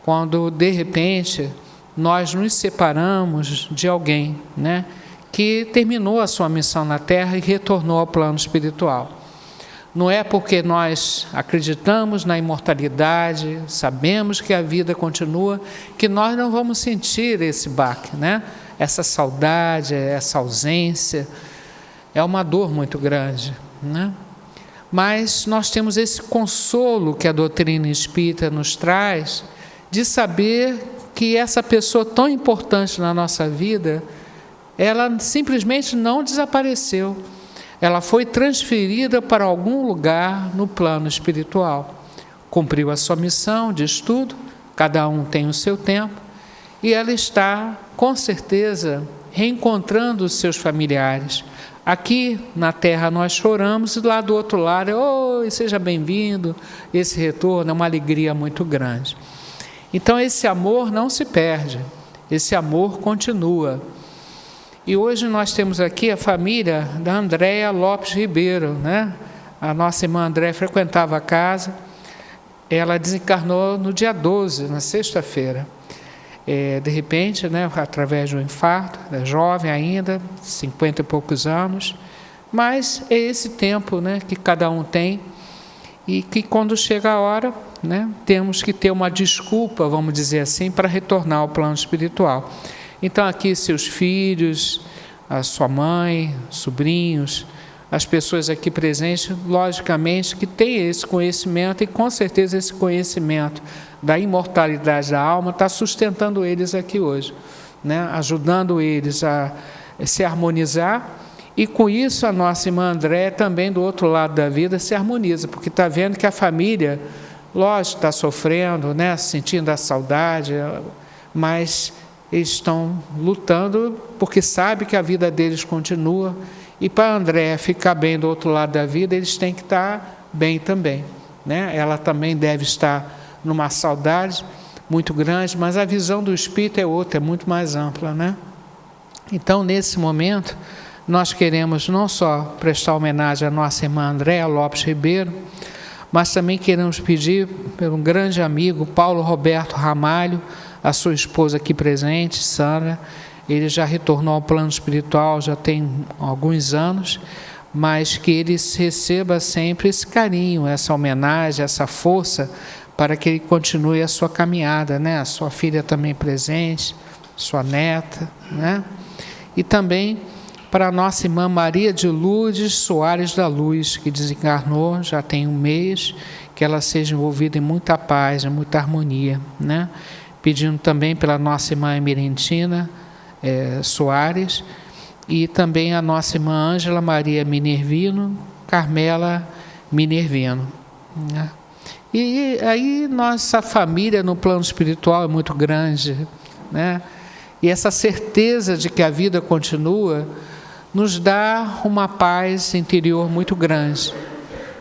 Quando, de repente, nós nos separamos de alguém, né, que terminou a sua missão na Terra e retornou ao plano espiritual. Não é porque nós acreditamos na imortalidade, sabemos que a vida continua, que nós não vamos sentir esse baque, né? Essa saudade, essa ausência, é uma dor muito grande, né? Mas nós temos esse consolo que a doutrina espírita nos traz, de saber que essa pessoa tão importante na nossa vida, ela simplesmente não desapareceu. Ela foi transferida para algum lugar no plano espiritual. Cumpriu a sua missão de estudo, cada um tem o seu tempo, e ela está, com certeza, reencontrando os seus familiares. Aqui na Terra nós choramos, e lá do outro lado, oi, seja bem-vindo. Esse retorno é uma alegria muito grande. Então esse amor não se perde, esse amor continua. E hoje nós temos aqui a família da Andréia Lopes Ribeiro, né? A nossa irmã Andréia frequentava a casa, ela desencarnou no dia 12, na sexta-feira. De repente, né, através de um infarto, é jovem ainda, 50 e poucos anos, mas é esse tempo, né, que cada um tem, e que quando chega a hora, né, temos que ter uma desculpa, vamos dizer assim, para retornar ao plano espiritual. Então aqui seus filhos, a sua mãe, sobrinhos, as pessoas aqui presentes, logicamente que têm esse conhecimento, e com certeza esse conhecimento da imortalidade da alma está sustentando eles aqui hoje, né, ajudando eles a se harmonizar. E com isso a nossa irmã André também do outro lado da vida se harmoniza, porque está vendo que a família, lógico, está sofrendo, né, sentindo a saudade, mas eles estão lutando porque sabe que a vida deles continua, e para a André ficar bem do outro lado da vida, eles têm que estar bem também, né? Ela também deve estar numa saudade muito grande, mas a visão do Espírito é outra, é muito mais ampla, né? Então, nesse momento, nós queremos não só prestar homenagem à nossa irmã Andréa Lopes Ribeiro, mas também queremos pedir pelo grande amigo Paulo Roberto Ramalho, a sua esposa aqui presente, Sandra. Ele já retornou ao plano espiritual, já tem alguns anos, mas que ele receba sempre esse carinho, essa homenagem, essa força, para que ele continue a sua caminhada, né? A sua filha também presente, sua neta, né? E também para a nossa irmã Maria de Lourdes Soares da Luz, que desencarnou já tem um mês, que ela seja envolvida em muita paz, em muita harmonia, né? Pedindo também pela nossa irmã Emerentina Soares, e também a nossa irmã Ângela Maria Minervino, Carmela Minervino, né? E aí nossa família no plano espiritual é muito grande, né? E essa certeza de que a vida continua nos dá uma paz interior muito grande.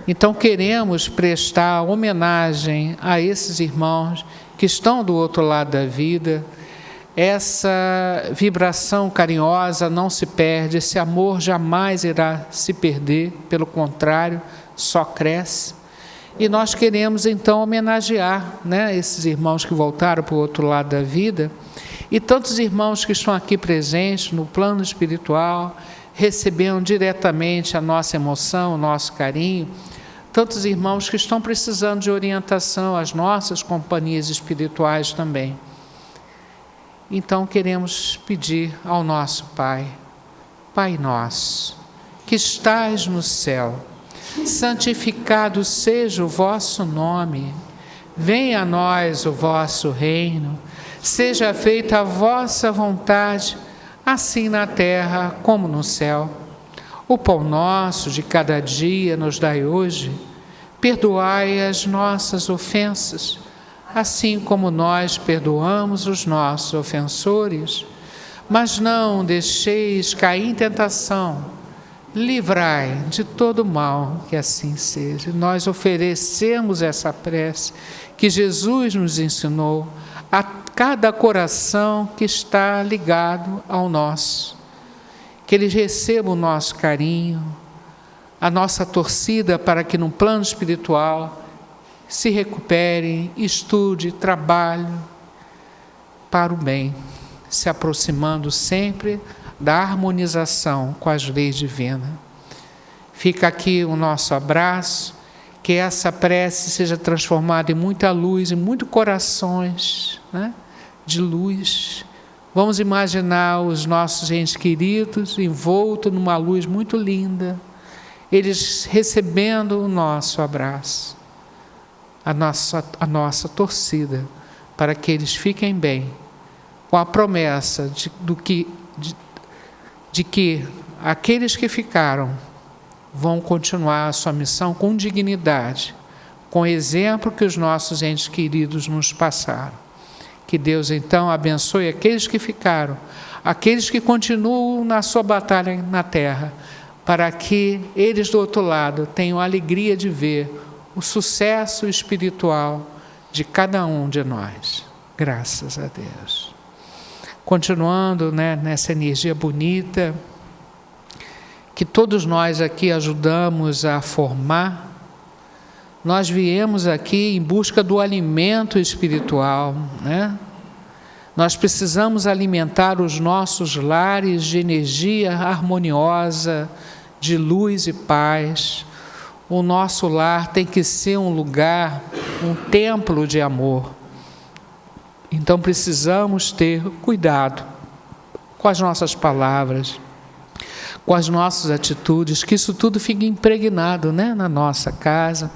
Então queremos prestar homenagem a esses irmãos que estão do outro lado da vida. Essa vibração carinhosa não se perde, esse amor jamais irá se perder, pelo contrário, só cresce. E nós queremos então homenagear, né, esses irmãos que voltaram para o outro lado da vida, e tantos irmãos que estão aqui presentes no plano espiritual, recebendo diretamente a nossa emoção, o nosso carinho, tantos irmãos que estão precisando de orientação, as nossas companhias espirituais também. Então queremos pedir ao nosso Pai: Pai nosso, que estais no céu, santificado seja o vosso nome, venha a nós o vosso reino, seja feita a vossa vontade, assim na terra como no céu. O pão nosso de cada dia nos dai hoje, perdoai as nossas ofensas, assim como nós perdoamos os nossos ofensores, mas não deixeis cair em tentação, livrai de todo mal, que assim seja. Nós oferecemos essa prece que Jesus nos ensinou a cada coração que está ligado ao nosso. Que eles recebam o nosso carinho, a nossa torcida para que no plano espiritual se recupere, estude, trabalhe para o bem, se aproximando sempre da harmonização com as leis divinas. Fica aqui o nosso abraço, que essa prece seja transformada em muita luz, em muitos corações, né, de luz. Vamos imaginar os nossos entes queridos envoltos numa luz muito linda, eles recebendo o nosso abraço, a nossa torcida, para que eles fiquem bem, com a promessa de que aqueles que ficaram vão continuar a sua missão com dignidade, com o exemplo que os nossos entes queridos nos passaram. Que Deus, então, abençoe aqueles que ficaram, aqueles que continuam na sua batalha na terra, para que eles do outro lado tenham a alegria de ver o sucesso espiritual de cada um de nós. Graças a Deus. Continuando, né, nessa energia bonita, que todos nós aqui ajudamos a formar, nós viemos aqui em busca do alimento espiritual, né? Nós precisamos alimentar os nossos lares de energia harmoniosa, de luz e paz. O nosso lar tem que ser um lugar, um templo de amor. Então precisamos ter cuidado com as nossas palavras, com as nossas atitudes, que isso tudo fique impregnado, né, na nossa casa,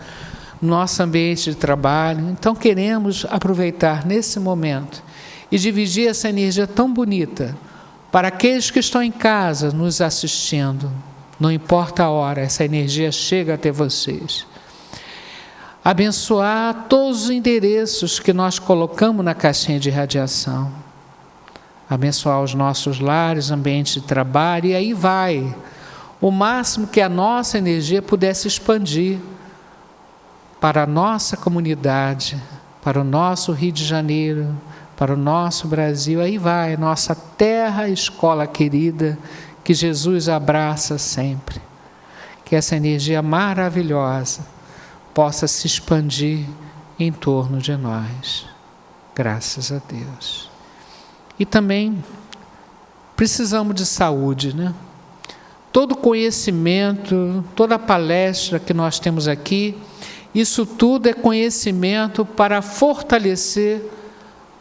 no nosso ambiente de trabalho. Então queremos aproveitar nesse momento e dividir essa energia tão bonita para aqueles que estão em casa nos assistindo. Não importa a hora, essa energia chega até vocês. Abençoar todos os endereços que nós colocamos na caixinha de radiação. Abençoar os nossos lares, ambiente de trabalho, e aí vai. O máximo que a nossa energia pudesse expandir para a nossa comunidade, para o nosso Rio de Janeiro, para o nosso Brasil, aí vai, nossa terra, escola querida, que Jesus abraça sempre. Que essa energia maravilhosa possa se expandir em torno de nós. Graças a Deus. E também precisamos de saúde, né? Todo conhecimento, toda palestra que nós temos aqui, isso tudo é conhecimento para fortalecer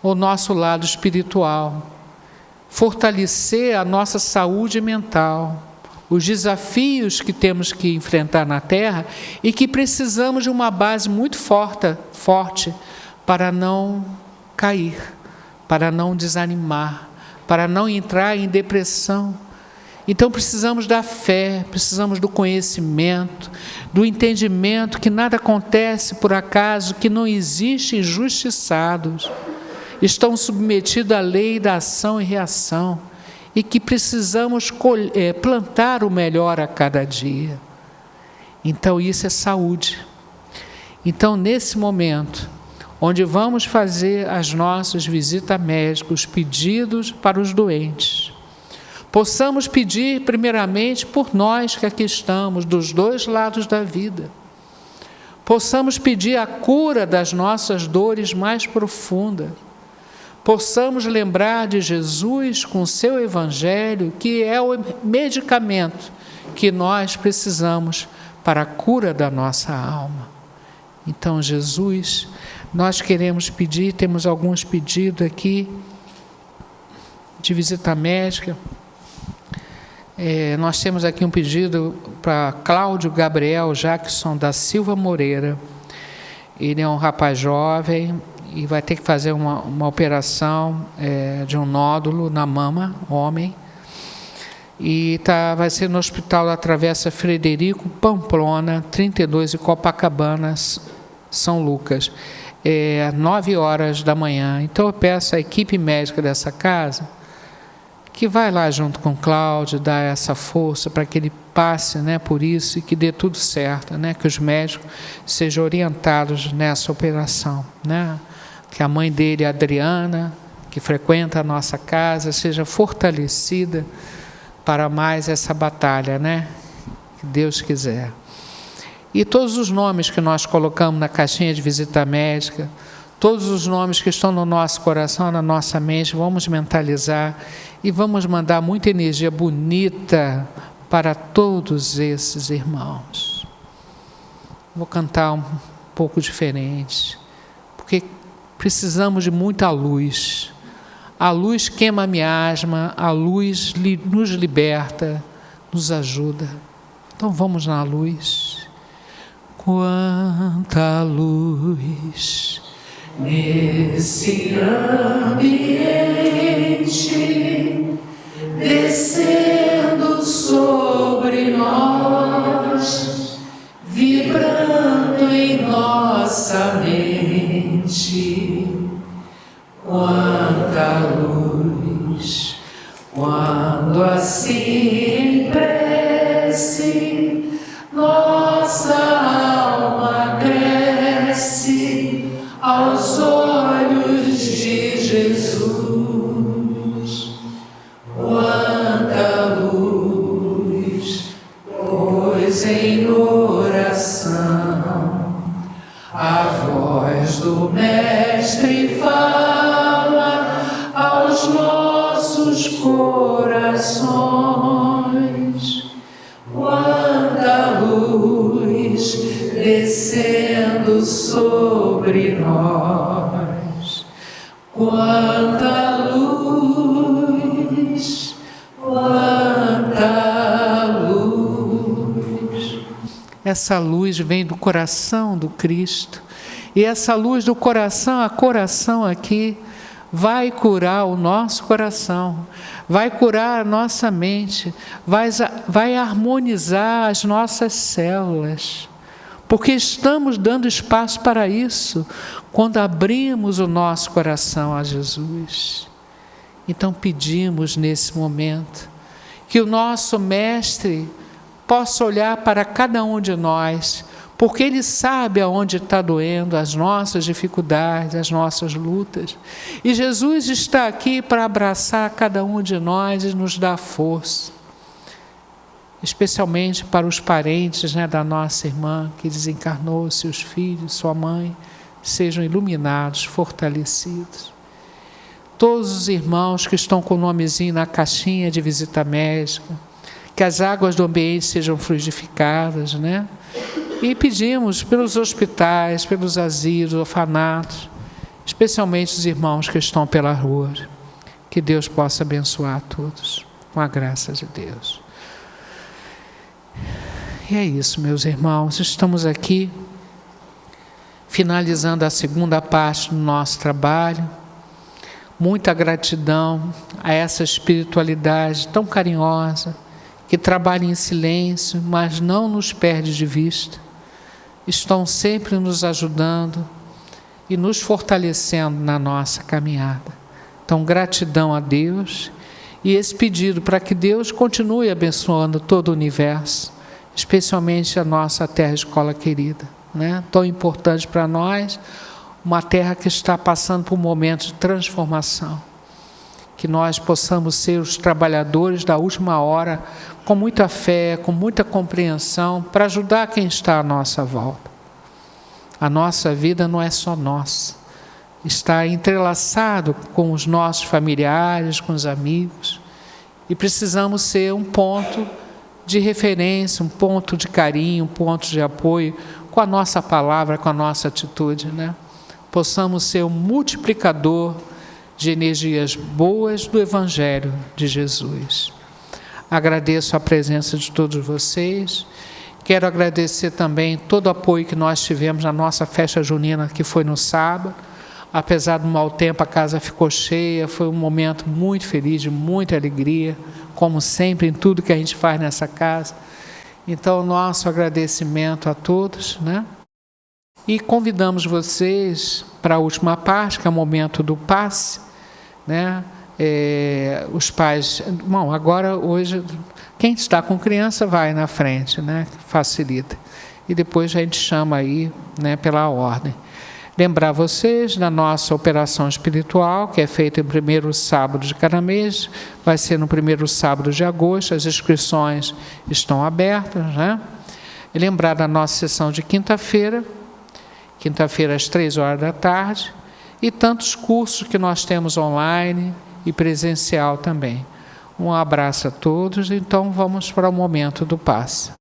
o nosso lado espiritual, fortalecer a nossa saúde mental, os desafios que temos que enfrentar na Terra e que precisamos de uma base muito forte para não cair, para não desanimar, para não entrar em depressão. Então precisamos da fé, precisamos do conhecimento, do entendimento que nada acontece por acaso, que não existem injustiçados. estão submetidos à lei da ação e reação e que precisamos plantar o melhor a cada dia. Então, isso é saúde. Então, nesse momento, onde vamos fazer as nossas visitas médicas, os pedidos para os doentes, possamos pedir primeiramente por nós que aqui estamos, dos dois lados da vida. Possamos pedir a cura das nossas dores mais profundas. Possamos lembrar de Jesus com o seu Evangelho, que é o medicamento que nós precisamos para a cura da nossa alma. Então, Jesus, nós queremos pedir, temos alguns pedidos aqui de visita médica. Nós temos aqui um pedido para Cláudio Gabriel Jackson da Silva Moreira. Ele é um rapaz jovem e vai ter que fazer uma operação de um nódulo na mama, homem. E vai ser no Hospital da Travessa Frederico Pamplona, 32, em Copacabana, São Lucas, 9 horas da manhã. Então eu peço à equipe médica dessa casa que vai lá junto com o Cláudio, dar essa força para que ele passe, por isso e que dê tudo certo, que os médicos sejam orientados nessa operação, que a mãe dele, a Adriana, que frequenta a nossa casa, seja fortalecida para mais essa batalha, que Deus quiser. E todos os nomes que nós colocamos na caixinha de visita médica, todos os nomes que estão no nosso coração, na nossa mente, vamos mentalizar e vamos mandar muita energia bonita para todos esses irmãos. Vou cantar um pouco diferente, porque precisamos de muita luz. A luz queima a miasma, a luz nos liberta, nos ajuda. Então vamos na luz. Quanta luz nesse ambiente, descendo sobre nós, vibrando em nossa mente. Quanta luz, quando assim em prece, nossa alma cresce aos olhos de Jesus. Quanta luz, pois em oração a voz do Mestre fala aos nossos corações. Quanta luz descendo sobre nós. Quanta luz, quanta luz. Essa luz vem do coração do Cristo. E essa luz do coração a coração aqui vai curar o nosso coração, vai curar a nossa mente, vai harmonizar as nossas células, porque estamos dando espaço para isso quando abrimos o nosso coração a Jesus. Então pedimos nesse momento que o nosso Mestre possa olhar para cada um de nós, porque Ele sabe aonde está doendo, as nossas dificuldades, as nossas lutas. E Jesus está aqui para abraçar cada um de nós e nos dar força. Especialmente para os parentes da nossa irmã que desencarnou, seus filhos, sua mãe, sejam iluminados, fortalecidos. Todos os irmãos que estão com o nomezinho na caixinha de visita médica, que as águas do ambiente sejam fluidificadas, E pedimos pelos hospitais, pelos asilos, orfanatos, especialmente os irmãos que estão pela rua, que Deus possa abençoar todos, com a graça de Deus. E é isso, meus irmãos, estamos aqui, finalizando a segunda parte do nosso trabalho. Muita gratidão a essa espiritualidade tão carinhosa, que trabalha em silêncio, mas não nos perde de vista. Estão sempre nos ajudando e nos fortalecendo na nossa caminhada. Então, gratidão a Deus e esse pedido para que Deus continue abençoando todo o universo, especialmente a nossa terra escola querida, né? Tão importante para nós, uma terra que está passando por um momento de transformação. Que nós possamos ser os trabalhadores da última hora, com muita fé, com muita compreensão, para ajudar quem está à nossa volta. A nossa vida não é só nossa, está entrelaçado com os nossos familiares, com os amigos, e precisamos ser um ponto de referência, um ponto de carinho, um ponto de apoio, com a nossa palavra, com a nossa atitude, né? Possamos ser um multiplicador de energias boas do Evangelho de Jesus. Agradeço a presença de todos vocês. Quero agradecer também todo o apoio que nós tivemos na nossa festa junina, que foi no sábado. Apesar do mau tempo, a casa ficou cheia, foi um momento muito feliz, de muita alegria, como sempre em tudo que a gente faz nessa casa. Então, nosso agradecimento a todos, né? E convidamos vocês para a última parte, que é o momento do passe, né? Os pais... Bom, agora, hoje, quem está com criança vai na frente, né? Facilita. E depois a gente chama aí, né, pela ordem. Lembrar vocês da nossa operação espiritual, que é feita no primeiro sábado de cada mês, vai ser no primeiro sábado de agosto, as inscrições estão abertas, né? E lembrar da nossa sessão de quinta-feira às 3h da tarde, e tantos cursos que nós temos online e presencial também. Um abraço a todos, então vamos para o momento do passe.